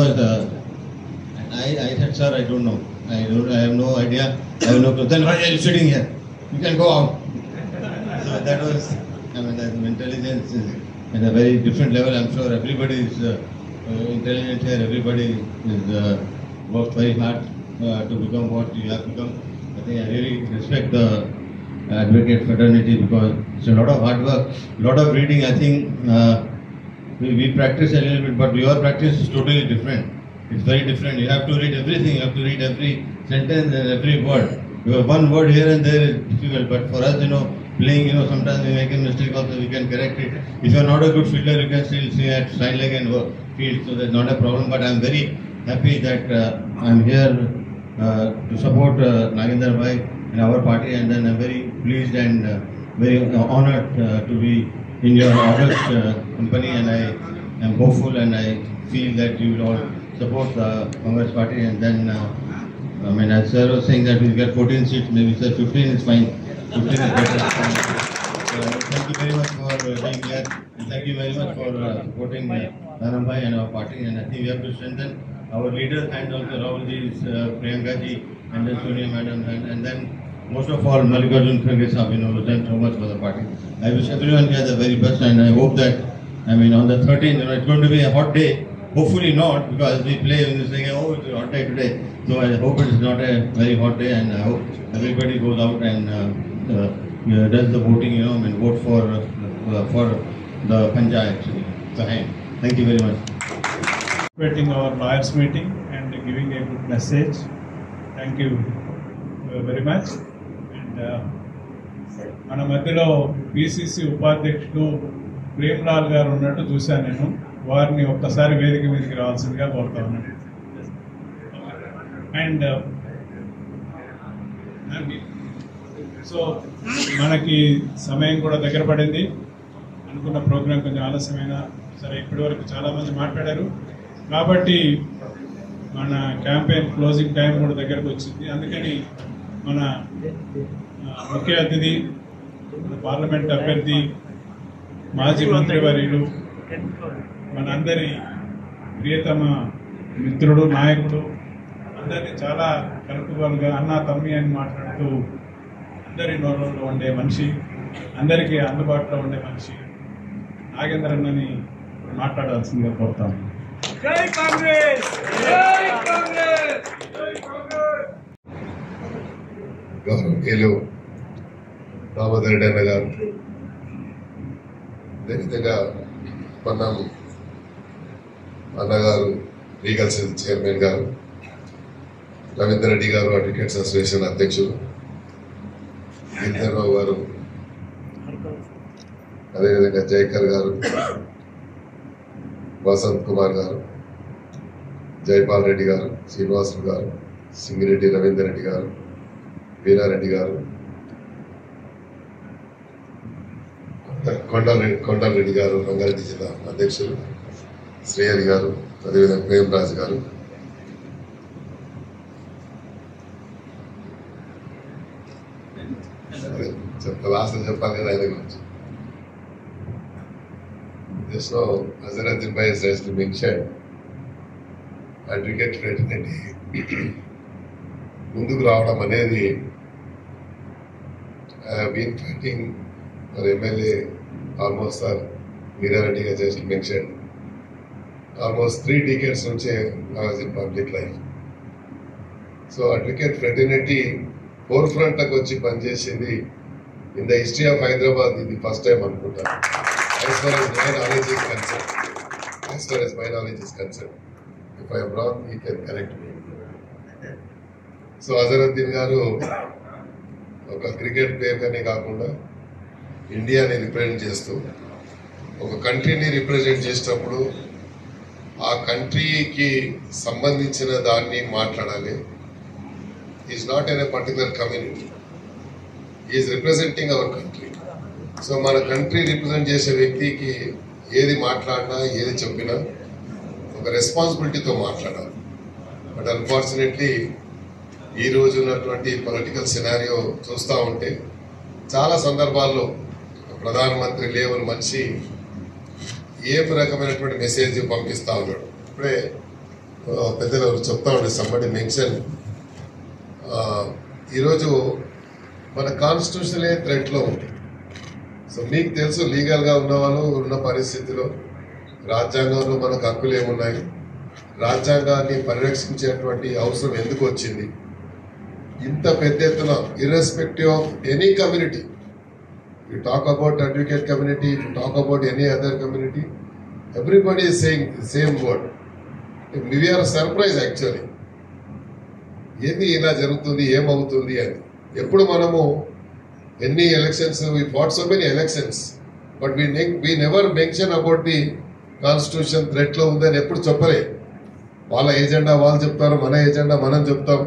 M: said, "Sir, I don't know. I have no idea. I have no clue." "Then why are you sitting here? You can go out." So that was, that intelligence is at a very different level. I'm sure everybody is intelligent here. Everybody is worked very hard to become what you have become. I think I really respect the advocate fraternity, because it's a lot of hard work, a lot of reading. I think we practice a little bit, but your practice is totally different. It's very different. You have to read everything. You have to read every sentence and every word. One word here and there is difficult, but for us, playing, sometimes we make a mistake also, we can correct it. If you're not a good fielder, you can still see at side leg and field, so that's not a problem. But I'm very happy that I'm here to support Nagendra Bhai and our party, and then I'm very pleased and very honored to be in your august company, and I am hopeful, and I feel that you will all support the Congress party, and then I mean, as sir was saying that we get 14 seats, maybe sir 15 is fine. 15 is better. Thank you very much for being here. And thank you very much for supporting Nanam Bhai and our party. And I think we have to strengthen our leaders and also Rahulji, Priyanka ji, and then Sonia madam, and then most of all Mallikarjun Kharge sahab, who has done so much for the party. I wish everyone here the very best, and I hope that, I mean, on the 13th, it's going to be a hot day. Hopefully not, because we play and they're saying, oh, it's a hot day today. So I hope it is not a very hot day, and I hope everybody goes out and does the voting, and vote for the Panjai actually. So, thank you very much.
B: Participating our lawyers meeting and giving a good message. Thank you very much. And మన మధ్యలో PCC ఉపాధ్యక్షుడు ప్రేమ్లాల్ గారు ఉన్నట్టు చూశాను నేను. వారిని ఒక్కసారి వేదిక మీదకి రావాల్సిందిగా కోరుతా ఉన్నాను. అండ్ సో మనకి సమయం కూడా దగ్గర పడింది. అనుకున్న ప్రోగ్రాం కొంచెం ఆలస్యమైన సరే ఇప్పటి వరకు చాలామంది మాట్లాడారు కాబట్టి మన క్యాంపెయిన్ క్లోజింగ్ టైం కూడా దగ్గరకు వచ్చింది. అందుకని మన ముఖ్య అతిథి, మన పార్లమెంట్ అభ్యర్థి, మాజీ మంత్రివర్యులు, మనందరి ప్రియతమ మిత్రుడు, నాయకుడు, అందరినీ చాలా కలుపుగోలుగా అన్న తమ్మి అని మాట్లాడుతూ అందరి నోళ్ళలో ఉండే మనిషి, అందరికీ అందుబాటులో ఉండే మనిషి నాగేంద్రన్నని మాట్లాడాల్సిందిగా కోరుతాను.
N: జై కాంగ్రెస్, జై కాంగ్రెస్, జై కాంగ్రెస్.
O: గౌరవనీయులు దామోదర్ రెడ్డి అన్న గారు, అదేవిధంగా పొన్నం అన్నగారు, లీగల్ సెల్ చైర్మన్ గారు, రవీందర్ రెడ్డి గారు, అడ్వకేట్స్ అసోసియేషన్ అధ్యక్షులు, గిరిధర్రావు గారు, అదేవిధంగా జయకర్ గారు, వసంత్ కుమార్ గారు, జైపాల్ రెడ్డి గారు, శ్రీనివాసులు గారు, సింగిరెడ్డి రవీందర్ రెడ్డి గారు, వీరారెడ్డి గారు, కొండారెడ్డి గారు, రంగారెడ్డి జిల్లా అధ్యక్షులు, శ్రీహరి గారు, అదేవిధంగా ప్రేమరాజు గారు, లాస్ట్ చెప్పాలి కదా ఆయన గురించి. Just now, Azharuddin Bhai has to mention advocate fraternity ముందుకు రావడం అనేది I have been fighting for MLA almost, sir, Veerareddy has just mentioned, almost 3 decades నుంచి I was in public life. So advocate fraternity forefront కు వచ్చి పనిచేసింది in the history of Hyderabad ఇది first time అనుకుంటాను. As far as my knowledge is concerned, if I am wrong, he can correct me. So Azharuddin garu ఒక cricket ప్లేయర్గానే కాకుండా ఇండియాని represent చేస్తూ ఒక కంట్రీని రిప్రజెంట్ చేసేటప్పుడు ఆ కంట్రీకి సంబంధించిన దాన్ని మాట్లాడాలి. Is not in a particular community, is representing our country. So మన కంట్రీ రిప్రజెంట్ చేసే వ్యక్తికి ఏది మాట్లాడినా ఏది చెప్పినా ఒక రెస్పాన్సిబిలిటీతో మాట్లాడాలి. బట్ అన్ఫార్చునేట్లీ ఈ రోజు ఉన్నటువంటి పొలిటికల్ సినారియో చూస్తూ ఉంటే చాలా సందర్భాల్లో ప్రధానమంత్రి లేవని మనిషి ఏం రకమైనటువంటి మెసేజ్ పంపిస్తూ ఉన్నాడు. ఇప్పుడే పెద్దలు చెప్తా ఉండే సంబడి మెన్షన్, ఈరోజు మన కాన్స్టిట్యూషనే థ్రెట్లో ఉంది. సో మీకు తెలుసు, లీగల్గా ఉన్న వాళ్ళు ఉన్న పరిస్థితిలో రాజ్యాంగంలో మనకు హక్కులు ఏమున్నాయి, రాజ్యాంగాన్ని పరిరక్షించేటువంటి అవసరం ఎందుకు వచ్చింది, ఇంత పెద్ద ఎత్తున irrespective of any community, you talk about advocate community, you talk about any other community, everybody is saying same word. We are surprise actually, ఏంది ఇలా జరుగుతుంది, ఏమవుతుంది అని. ఎప్పుడు మనము ఎన్ని elections, we fought so many elections, but we never mention about the constitution threat లో ఉందని ఎప్పుడు చెప్పలే. వాళ్ళ ఏజెండా వాళ్ళు చెప్తారు, మన ఏజెండా మనం చెప్తాం.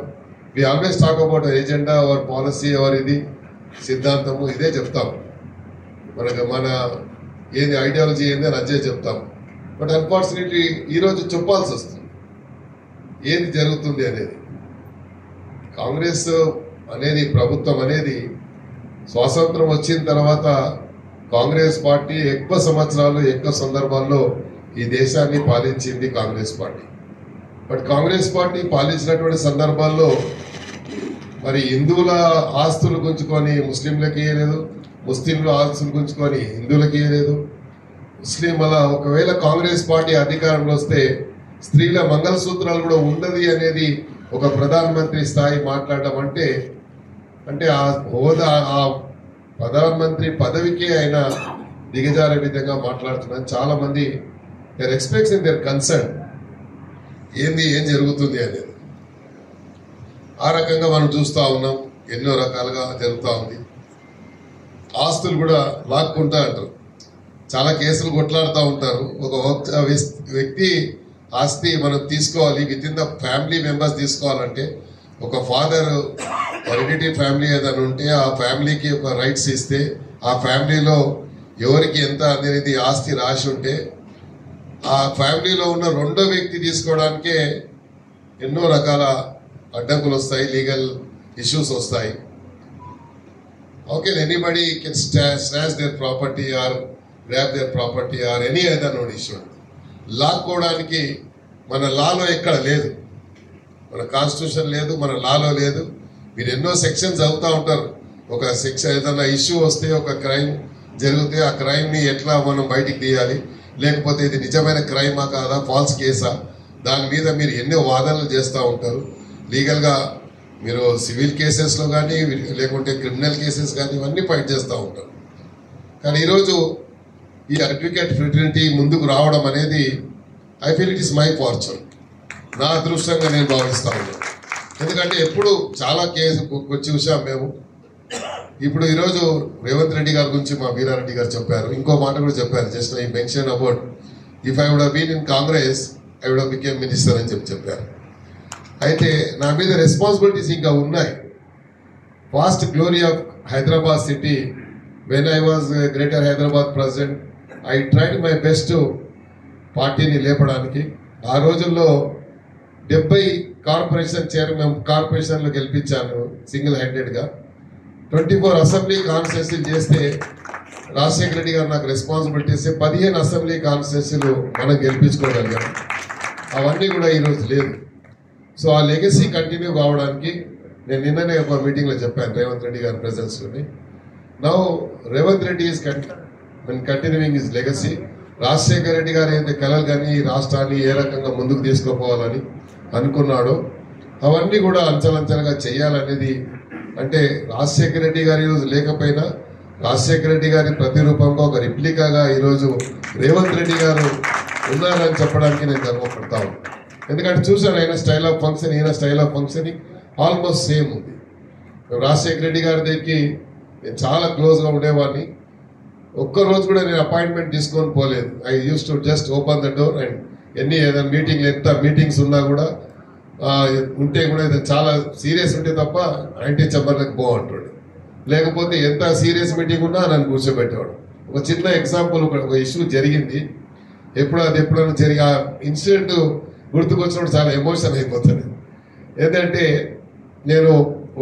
O: We always talk about agenda our policy our ఇది సిద్ధాంతము ఇదే చెప్తాం. మన ఏది ఐడియాలజీ ఏంది అని అదే చెప్తాం. బట్ అన్ఫార్చునేట్లీ ఈరోజు చెప్పాల్సి వస్తుంది ఏది జరుగుతుంది అనేది. కాంగ్రెస్ అనేది ప్రభుత్వం అనేది స్వాతంత్రం వచ్చిన తర్వాత కాంగ్రెస్ పార్టీ ఎక్కువ సంవత్సరాలు ఎక్కువ సందర్భాల్లో ఈ దేశాన్ని పాలించింది Congress party. But Congress party పాలించినటువంటి సందర్భాల్లో మరి హిందువుల ఆస్తులు గుంజుకొని ముస్లింలకు ఇవ్వలేదు, ముస్లింల ఆస్తులు గుంజుకొని హిందువులకు ఇవ్వలేదు. ఒకవేళ కాంగ్రెస్ పార్టీ అధికారంలో వస్తే స్త్రీల మంగళసూత్రాలు కూడా ఉండదు అనేది ఒక ప్రధానమంత్రి స్థాయి మాట్లాడడం అంటే ఆ హోదా, ఆ ప్రధానమంత్రి పదవికి ఆయన దిగజారే విధంగా మాట్లాడుతున్నారు. చాలా మంది దేర్ ఎక్స్పెక్ట్స్ దేర్ కన్సర్న్ ఏం జరుగుతుంది అనేది. ఆ రకంగా మనం చూస్తూ ఉన్నాం, ఎన్నో రకాలుగా జరుగుతూ ఉంది. ఆస్తులు కూడా లాక్కుంటా అంటారు, చాలా కేసులు కొట్లాడుతూ ఉంటారు. ఒక వ్యక్తి ఆస్తి మనం తీసుకోవాలి, with in the family members తీసుకోవాలంటే ఒక ఫాదర్ హెరిడిటరీ ఫ్యామిలీ ఏదైనా ఉంటే ఆ ఫ్యామిలీకి ఒక రైట్స్ ఇస్తే ఆ ఫ్యామిలీలో ఎవరికి ఎంత అనేది ఆస్తి రాసి ఉంటే ఆ ఫ్యామిలీలో ఉన్న రెండో వ్యక్తి తీసుకోవడానికే ఎన్నో రకాల అడ్డంకులు వస్తాయి, లీగల్ ఇష్యూస్ వస్తాయి. Okay, anybody can snatch their property or grab their property or any other note issue. లాక్కోవడానికి మన లాలో ఎక్కడ లేదు, మన కాన్స్టిట్యూషన్ లేదు, మన లాలో లేదు. మీరు ఎన్నో సెక్షన్స్ చదువుతూ ఉంటారు. ఒక సెక్షన్ ఏదైనా ఇష్యూ వస్తే, ఒక క్రైమ్ జరిగితే ఆ క్రైమ్ని ఎట్లా మనం బయటికి తీయాలి, లేకపోతే ఇది నిజమైన క్రైమా కాదా, ఫాల్స్ కేసా, దాని మీద మీరు ఎన్నో వాదనలు చేస్తూ ఉంటారు. లీగల్గా మీరు సివిల్ కేసెస్లో కానీ లేకుంటే క్రిమినల్ కేసెస్ కానీ ఇవన్నీ ఫైట్ చేస్తూ ఉంటారు. కానీ ఈరోజు ఈ అడ్వకేట్ ఫ్రెటర్నిటీ ముందుకు రావడం అనేది I feel it is my fortune, నా అదృష్టంగా నేను భావిస్తా ఉన్నాను. ఎందుకంటే ఎప్పుడు చాలా కేసు వచ్చి చూసాం మేము. ఇప్పుడు ఈరోజు రేవంత్ రెడ్డి గారి గురించి మా వీరారెడ్డి గారు చెప్పారు, ఇంకో మాట కూడా చెప్పారు. Just I mention about if I would have been in Congress I would have became minister అని చెప్పారు. అయితే నా మీద రెస్పాన్సిబిలిటీస్ ఇంకా ఉన్నాయి. Fast glory of Hyderabad city, when I was greater Hyderabad president, I tried my best పార్టీని లేపడానికి. ఆ రోజుల్లో 70 కార్పొరేషన్ చైర్మన్ కార్పొరేషన్లు గెలిపించాను సింగిల్ హ్యాండెడ్గా. 24 అసెంబ్లీ కాన్స్టిట్యూన్సీలు చేస్తే రాజశేఖర రెడ్డి గారు నాకు రెస్పాన్సిబిలిటీస్ 15 అసెంబ్లీ కాన్స్టిట్యూన్సీలు మనం గెలిపించుకోగలిగాం. అవన్నీ కూడా ఈరోజు లేదు. సో ఆ లెగసీ కంటిన్యూ కావడానికి నేను నిన్ననే ఒక మీటింగ్లో చెప్పాను రేవంత్ రెడ్డి గారి ప్రెజెన్స్లోని. Now Revanth Reddy is continuing his legacy. Rajasekhara Reddy గారు ఏదైతే కలలు కానీ ఈ రాష్ట్రాన్ని ఏ రకంగా ముందుకు తీసుకుపోవాలని అనుకున్నాడో అవన్నీ కూడా అంచెలంచెలుగా చేయాలనేది. అంటే రాజశేఖర రెడ్డి గారు ఈరోజు లేకపోయినా రాజశేఖర రెడ్డి గారి ప్రతిరూపంగా ఒక రిప్లికాగా ఈరోజు రేవంత్ రెడ్డి గారు ఉన్నారని చెప్పడానికి నేను గర్వపడతాను. ఎందుకంటే చూశాను ఆయన స్టైల్ ఆఫ్ ఫంక్షన్, ఈయన style of functioning almost same ఉంది. రాజశేఖర రెడ్డి గారి దగ్గరికి నేను చాలా క్లోజ్గా ఉండేవాడిని. ఒక్కరోజు కూడా నేను అపాయింట్మెంట్ తీసుకొని పోలేదు. I use to just open the door and ఏదైనా ఎంత మీటింగ్స్ ఉన్నా కూడా ఉంటే కూడా చాలా సీరియస్ ఉంటే తప్ప యాంటీ చంబర్లకు పోవంటాడు, లేకపోతే ఎంత సీరియస్ మీటింగ్ ఉన్నా నన్ను కూర్చోబెట్టేవాడు. ఒక చిన్న ఎగ్జాంపుల్, ఒక ఇష్యూ జరిగింది, ఎప్పుడైనా జరిగి ఆ ఇన్సిడెంట్ గుర్తుకొచ్చినప్పుడు చాలా ఎమోషన్ అయిపోతుంది. ఏంటంటే నేను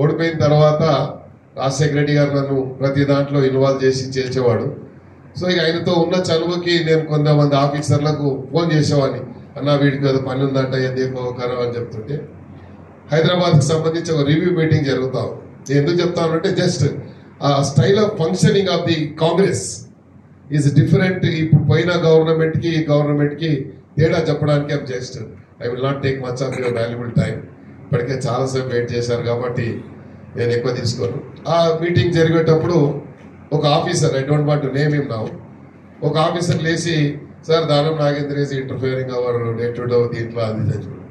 O: ఓడిపోయిన తర్వాత రాజశేఖర రెడ్డి గారు నన్ను ప్రతి దాంట్లో ఇన్వాల్వ్ చేసేవాడు. సో ఇక ఆయనతో ఉన్న చనువుకి నేను కొంతమంది ఆఫీసర్లకు ఫోన్ చేసేవాడిని, అన్న వీడికి ఏదో పని ఉందంట ఎందుకరం అని చెప్తుంటే హైదరాబాద్కి సంబంధించి ఒక రివ్యూ మీటింగ్ జరుగుతాం. నేను ఎందుకు చెప్తానంటే జస్ట్ ఆ style of functioning of the Congress is different. ఇప్పుడు పోయిన గవర్నమెంట్కి ఈ గవర్నమెంట్కి తేడా చెప్పడానికి just I will not take much of your valuable time. ఇప్పటికే చాలాసేపు వెయిట్ చేశారు కాబట్టి నేను ఎక్కువ తీసుకోను. ఆ మీటింగ్ జరిగేటప్పుడు ఒక officer, I don't want to name him now, ఒక ఆఫీసర్ లేచి sir Danam Nagendra is interfering our day to day దీంట్లో అది చెప్పాడు.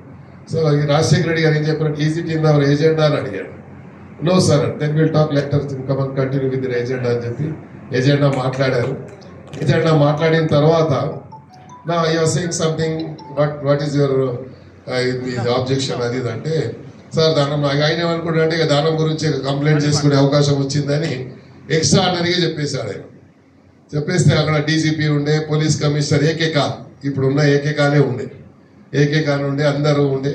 O: సో రాజశేఖర రెడ్డి గారు ఏం చెప్పినట్టు is it in our agenda అని అడిగాడు. No sir, then will talk later come on continue with agenda అని చెప్పి ఏజెండా మాట్లాడారు. ఏజెండా మాట్లాడిన తర్వాత నా you are saying something, what is your objection అది అంటే సార్ దానం ఆయన ఏమనుకుంటాడంటే ఇక దానం గురించి కంప్లైంట్ చేసుకునే అవకాశం వచ్చిందని ఎక్స్ట్రాడినరీగా చెప్పేశాడు ఆయన. చెప్పేస్తే అక్కడ డీజీపీ ఉండే, పోలీస్ కమిషనర్, ఏకేకా ఇప్పుడున్న ఏకేకానే ఉండే, ఏకేకా ఉండే, అందరూ ఉండే.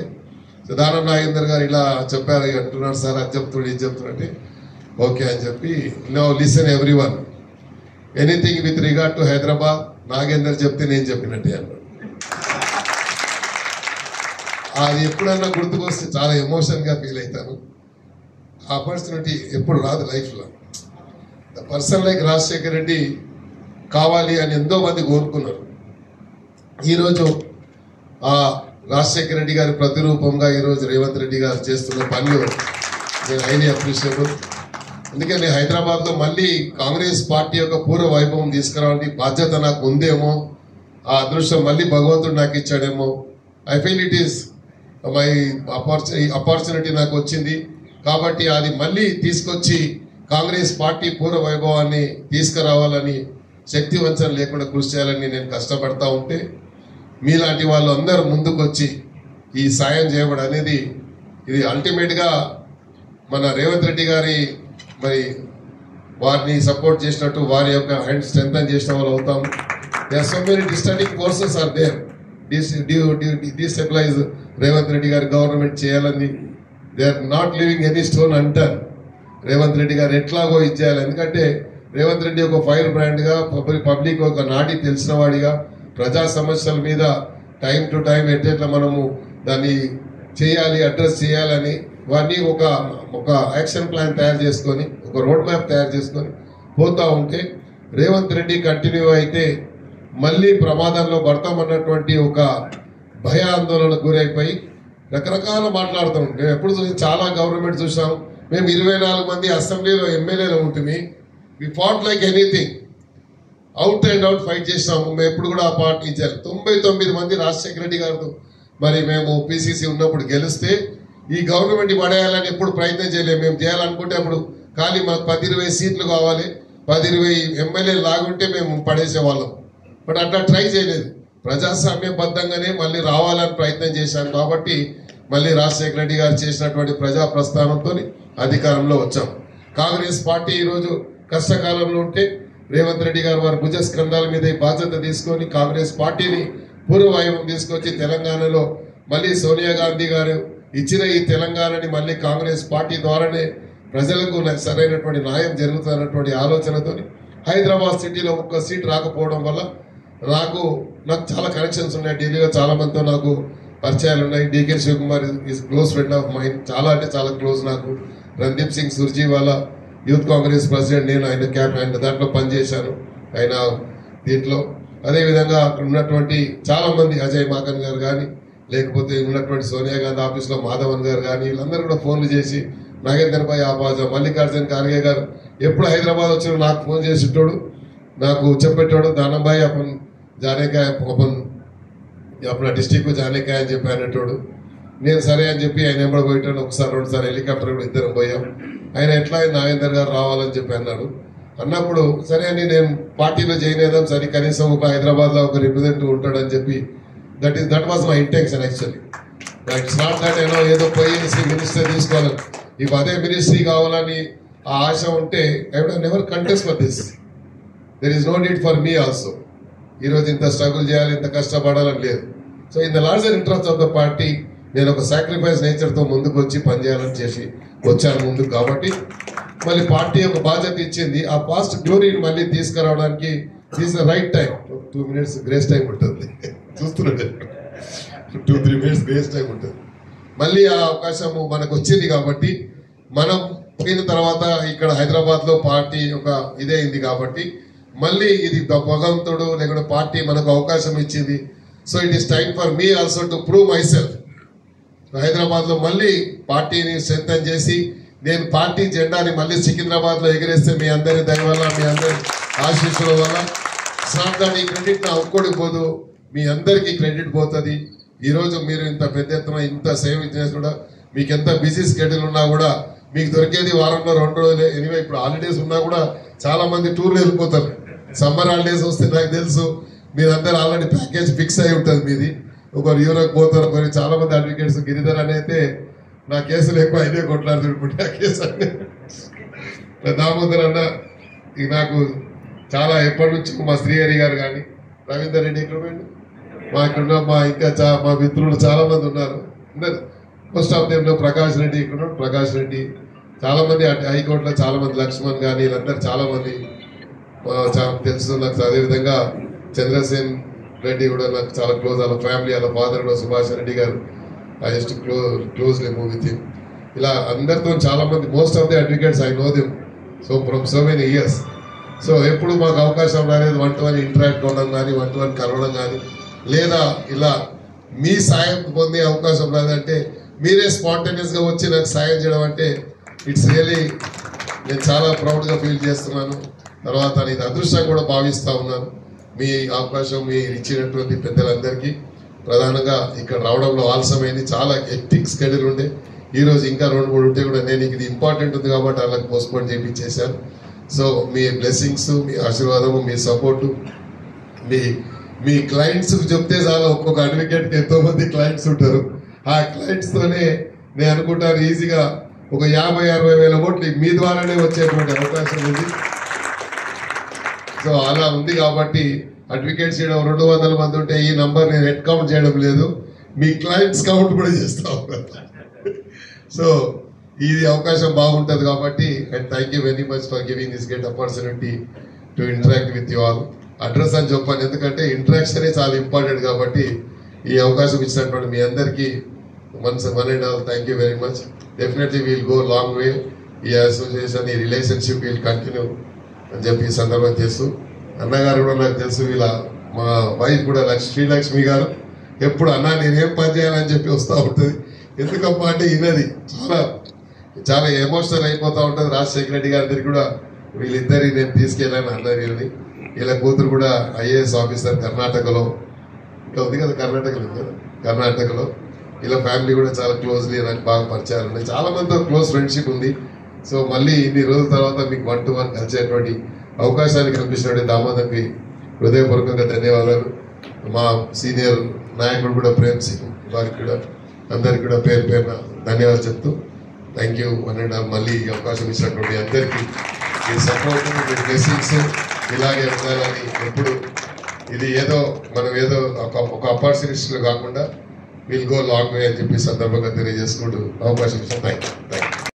O: దానం నాగేందర్ గారు ఇలా చెప్పారు అంటున్నారు సార్, అది చెప్తున్నాడు ఇది చెప్తున్నాడు ఓకే అని చెప్పి no listen every one, anything with regard to Hyderabad Nagender చెప్తే నేను చెప్పినట్టే అన్నాడు. అది ఎప్పుడన్నా గుర్తుకొస్తే చాలా ఎమోషన్గా ఫీల్ అవుతాను. ఆపర్చునిటీ ఎప్పుడు రాదు లైఫ్లో. The person like Rajasekhara Reddy కావాలి అని ఎంతో మంది కోరుకున్నారు. ఈరోజు ఆ రాజశేఖర రెడ్డి గారి ప్రతిరూపంగా ఈరోజు రేవంత్ రెడ్డి గారు చేస్తున్న పనులు నేను హైలీ అప్రిషియేబుల్. అందుకని హైదరాబాద్లో మళ్ళీ కాంగ్రెస్ పార్టీ యొక్క పూర్వ వైభవం తీసుకురావడానికి బాధ్యత నాకు ఉందేమో, ఆ అదృష్టం మళ్ళీ భగవంతుడు నాకు ఇచ్చాడేమో. I feel it is my opportunity నాకు వచ్చింది కాబట్టి అది మళ్ళీ తీసుకొచ్చి కాంగ్రెస్ పార్టీ పూర్వ వైభవాన్ని తీసుకురావాలని శక్తి వంచన లేకుండా కృషి చేయాలని నేను కష్టపడతా ఉంటే మీలాంటి వాళ్ళు అందరూ ముందుకు వచ్చి ఈ సాయం చేయడం అనేది ఇది అల్టిమేట్గా మన రేవంత్ రెడ్డి గారి మరి వారిని సపోర్ట్ చేసినట్టు వారి యొక్క హ్యాండ్ స్ట్రెంథన్ చేసిన వాళ్ళు అవుతాం. There so many disturbing forces are there destabilize Revanth Reddy గారి గవర్నమెంట్ చేయాలని. They are not living any stone అంటారు. రేవంత్ రెడ్డి గారు ఎట్లాగో ఇచ్చేయాలి. ఎందుకంటే రేవంత్ రెడ్డి ఒక ఫైర్ బ్రాండ్గా పబ్లిక్ ఒక నాటి తెలిసిన వాడిగా ప్రజా సమస్యల మీద టైం టు టైం ఎట్లా మనము దాన్ని చేయాలి అడ్రస్ చేయాలని వారిని ఒక యాక్షన్ ప్లాన్ తయారు చేసుకొని ఒక రోడ్ మ్యాప్ తయారు చేసుకొని పోతా ఉంటే రేవంత్ రెడ్డి కంటిన్యూ అయితే మళ్ళీ ప్రమాదంలో పడతామన్నటువంటి ఒక భయ ఆందోళనకు గురైపోయి రకరకాల మాట్లాడుతాం. మేము ఎప్పుడు చూసి చాలా గవర్నమెంట్ చూసాం. మేము 24 మంది అసెంబ్లీలో ఎమ్మెల్యేలు ఉంటుంది. We fought like anything, out and out fight చేసినాము. మేము ఎప్పుడు కూడా ఆ పార్టీ ఇచ్చారు. 99 మంది రాజశేఖర రెడ్డి గారితో మరి మేము పిసిసి ఉన్నప్పుడు గెలిస్తే ఈ గవర్నమెంట్ పడేయాలని ఎప్పుడు ప్రయత్నం చేయలేము. మేము చేయాలనుకుంటే అప్పుడు ఖాళీ మాకు 10-20 సీట్లు కావాలి, 10-20 ఎమ్మెల్యేలు లాగుంటే మేము పడేసేవాళ్ళం. బట్ అట్లా ట్రై చేయలేదు. ప్రజాస్వామ్యబద్ధంగానే మళ్ళీ రావాలని ప్రయత్నం చేశాను కాబట్టి మళ్ళీ రాజశేఖర రెడ్డి గారు చేసినటువంటి ప్రజా ప్రస్థానంతో అధికారంలో వచ్చాం. కాంగ్రెస్ పార్టీ ఈరోజు కష్టకాలంలో ఉంటే రేవంత్ రెడ్డి గారు వారి భుజస్కంధాల మీద ఈ బాధ్యత తీసుకొని కాంగ్రెస్ పార్టీని పూర్వవైభవం తీసుకొచ్చి తెలంగాణలో మళ్ళీ సోనియా గాంధీ గారు ఇచ్చిన ఈ తెలంగాణని మళ్ళీ కాంగ్రెస్ పార్టీ ద్వారానే ప్రజలకు సరైనటువంటి న్యాయం జరుగుతున్నటువంటి ఆలోచనతో హైదరాబాద్ సిటీలో ఒక్క సీట్ రాకపోవడం వల్ల నాకు చాలా కనెక్షన్స్ ఉన్నాయి. ఢిల్లీలో చాలా మందితో నాకు పరిచయాలు ఉన్నాయి. DK Shivakumar is close friend of mind, చాలా అంటే చాలా క్లోజ్ నాకు. రణదీప్ సింగ్ సుర్జీవాలా యూత్ కాంగ్రెస్ ప్రెసిడెంట్, నేను ఆయన దాంట్లో పనిచేశాను ఆయన దీంట్లో. అదేవిధంగా అక్కడ ఉన్నటువంటి చాలా మంది అజయ్ మాకన్ గారు కానీ లేకపోతే ఉన్నటువంటి సోనియా గాంధీ ఆఫీస్లో మాధవన్ గారు కానీ వీళ్ళందరూ కూడా ఫోన్లు చేసి నాగేందర్ భాయ్ ఆపాజ మల్లికార్జున ఖార్గే గారు ఎప్పుడు హైదరాబాద్ వచ్చినా నాకు ఫోన్ చేసేటోడు, నాకు చెప్పేటోడు దానం భాయ్ अपन जाने का अपन अपना डिस्ट्रिक्ट को जाने का అని చెప్పి అనేటోడు. నేను సరే అని చెప్పి ఆయన ఎంబడి పోయేటాను. ఒకసారి 2 సార్లు హెలికాప్టర్ కూడా ఇద్దరం పోయాం. ఆయన ఎట్లా నాగేందర్ గారు రావాలని చెప్పి అన్నాడు. అన్నప్పుడు సరే అని నేను పార్టీలో జాయిన్ అయినాం. సరే కనీసం ఒక హైదరాబాద్లో ఒక రిప్రజెంటేటివ్ ఉంటాడని చెప్పి that was my intention actually. It's not that ఏదో పోయేసి మినిస్టర్ తీసుకోవాలని, ఇప్పుడు అదే మినిస్ట్రీ కావాలని ఆ ఆశ ఉంటే I would never contest for this. There is no need for me also. ఈరోజు ఇంత స్ట్రగుల్ చేయాలి, ఇంత కష్టపడాలని లేదు. So in the larger interest of the party నేను ఒక సాక్రిఫైస్ నేచర్తో ముందుకు వచ్చి పనిచేయాలని చేసి వచ్చాను ముందుకు. కాబట్టి మళ్ళీ పార్టీ ఒక బాధ్యత ఇచ్చింది. ఆ పాస్ట్ గ్లోరీని మళ్ళీ తీసుకురావడానికి is the right time. 2 minutes grace time ఉంటుంది, చూస్తున్నట్టు 2-3 minutes గ్రేస్ టైం ఉంటుంది. మళ్ళీ ఆ అవకాశం మనకు వచ్చింది కాబట్టి మనం పోయిన తర్వాత ఇక్కడ హైదరాబాద్ లో పార్టీ ఒక ఇదే అయింది కాబట్టి మళ్ళీ ఇది భగవంతుడు లేకుంటే పార్టీ మనకు అవకాశం ఇచ్చింది. So it is time for me also to prove my self. Hyderabad లో మళ్ళీ పార్టీని స్ట్రెంథన్ చేసి నేను పార్టీ జెండాని మళ్ళీ సికింద్రాబాద్ లో ఎగిరేస్తే మీ అందరి దయ వల్ల మీ అందరి ఆశీస్సుల వల్ల సాధారణ ఈ క్రెడిట్ నా ఒక్కడికి పోదు, మీ అందరికీ క్రెడిట్ పోతుంది. ఈ రోజు మీరు ఇంత పెద్ద ఎత్తున ఇంత సేవ చేసి కూడా మీకు ఎంత బిజీ స్కెడ్యూల్ ఉన్నా కూడా మీకు దొరికేది వారంలో 2 రోజులే. ఎనివే ఇప్పుడు హాలిడేస్ ఉన్నా కూడా చాలా మంది టూర్లు వెళ్ళిపోతారు. సమ్మర్ హాలిడేస్ వస్తే నాకు తెలుసు మీరందరూ ఆల్రెడీ ప్యాకేజ్ ఫిక్స్ అయి ఉంటుంది మీది. ఒకరు యూరోప్ పోతారు, మరి చాలా మంది అడ్వకేట్స్ గిరిధర్ అని అయితే నా కేసులు ఎక్కువ అయినే కొట్లాడుతుంటే ఆ కేసు అన్నీ దామోదర్ అన్న నాకు చాలా ఎప్పటి నుంచి మా శ్రీహరి గారు కానీ రవీందర్ రెడ్డి ఎక్కడ పోయిండు, మా ఇక్కడ మా ఇంకా మా మిత్రులు చాలా మంది ఉన్నారు. Most of them Prakash Reddy ఇక్కడ ప్రకాష్ రెడ్డి చాలా మంది హైకోర్టులో చాలా మంది లక్ష్మణ్ కానీ వీళ్ళందరూ చాలా మంది చాలా తెలుసు నాకు. అదేవిధంగా చంద్రసేన్ రెడ్డి కూడా నాకు చాలా క్లోజ్, వాళ్ళ ఫ్యామిలీ వాళ్ళ ఫాదర్ కూడా సుభాష్ రెడ్డి గారు I just closely move with him. ఇలా అందరితో చాలా మంది most of the advocates I know them from so many years. So ఎప్పుడు మాకు అవకాశం రాలేదు 1-to-1 ఇంటరాక్ట్ అవ్వడం కానీ 1-to-1 కలవడం కానీ, లేదా ఇలా మీ సాయం పొందే అవకాశం రాదంటే మీరే స్పాంటేనియస్గా వచ్చి నాకు సాయం చేయడం అంటే ఇట్స్ రియలీ నేను చాలా ప్రౌడ్గా ఫీల్ చేస్తున్నాను. తర్వాత ఇది అదృష్టం కూడా భావిస్తూ ఉన్నాను. మీ అవకాశం మీరు ఇచ్చినటువంటి పెద్దలందరికీ ప్రధానంగా ఇక్కడ రావడంలో ఆలస్యమైంది. చాలా హెక్టిక్ స్కెడ్యూల్ ఉండే. ఈరోజు ఇంకా 2-3 ఉంటే కూడా నేను ఇది ఇంపార్టెంట్ ఉంది కాబట్టి వాళ్ళకి పోస్ట్పోన్ చేయించేశాను. సో మీ బ్లెస్సింగ్స్, మీ ఆశీర్వాదము, మీ సపోర్టు, మీ క్లయింట్స్ చెప్తే చాలా ఒక్కొక్క అడ్వకేట్కి ఎంతో మంది క్లయింట్స్ ఉంటారు. ఆ క్లయింట్స్తోనే నేను అనుకుంటాను ఈజీగా ఒక 50-60 వేల ఓట్లు మీ ద్వారానే వచ్చేటువంటి అవకాశం ఉంది. సో అలా ఉంది కాబట్టి అడ్వకేట్స్ చేయడం 200 మంది ఉంటే ఈ నంబర్ నేను హెడ్ కౌంట్ చేయడం లేదు, మీ క్లయింట్స్ కౌంట్ కూడా చేస్తా ఉన్నాను. సో ఇది అవకాశం బాగుంటుంది కాబట్టి and thank you very much for giving this great opportunity to interact with you all. Address అని చెప్పాను ఎందుకంటే ఇంటరాక్షనే చాలా ఇంపార్టెంట్ కాబట్టి ఈ అవకాశం ఇచ్చినటువంటి మీ అందరికీ one and all thank you very much. Definitely we'll go long way. ఈ అసోసియేషన్ ఈ రిలేషన్షిప్ వీల్ కంటిన్యూ అని చెప్పి ఈ సందర్భం చేస్తూ, అన్నగారు కూడా నాకు తెలుసు, వీళ్ళ మా వైఫ్ కూడా శ్రీలక్ష్మి గారు ఎప్పుడు అన్నా నేనేం పని చేయాలని చెప్పి వస్తూ ఉంటుంది. ఎందుకమ్మా అంటే ఈయనది చాలా ఎమోషనల్ అయిపోతూ ఉంటుంది. రాజశేఖర రెడ్డి గారి దగ్గర కూడా వీళ్ళిద్దరి నేను తీసుకెళ్ళాను అన్నారు వీళ్ళని. వీళ్ళ కూతురు కూడా ఐఏఎస్ ఆఫీసర్ కర్ణాటకలో, ఇంకా ఉంది కదా కర్ణాటకలో. వీళ్ళ ఫ్యామిలీ కూడా చాలా క్లోజ్లీ నాకు బాగా పరిచయాలు ఉన్నాయి. చాలా మందితో క్లోజ్ ఫ్రెండ్షిప్ ఉంది. సో మళ్ళీ ఇన్ని రోజుల తర్వాత మీకు 1-to-1 కలిసేటువంటి అవకాశాన్ని కల్పించినటువంటి దామోదర్కి హృదయపూర్వకంగా ధన్యవాదాలు. మా సీనియర్ నాయకుడు కూడా ప్రేమ్ సింగ్ వారికి కూడా అందరికి కూడా పేరు పేరున ధన్యవాదాలు చెప్తూ థ్యాంక్ యూ మళ్ళీ ఈ అవకాశం ఇచ్చినటువంటి అందరికీ మీ సపోర్ట్, మీ బ్లెస్సింగ్స్ ఇలాగే ఉండాలని. ఎప్పుడు ఇది మనం ఏదో ఒక ఆపర్చునిటీలో కాకుండా విల్ గో లాంగ్ వే అని చెప్పి సందర్భంగా తెలియజేసుకుంటూ అవకాశం ఇచ్చాం. Thank you.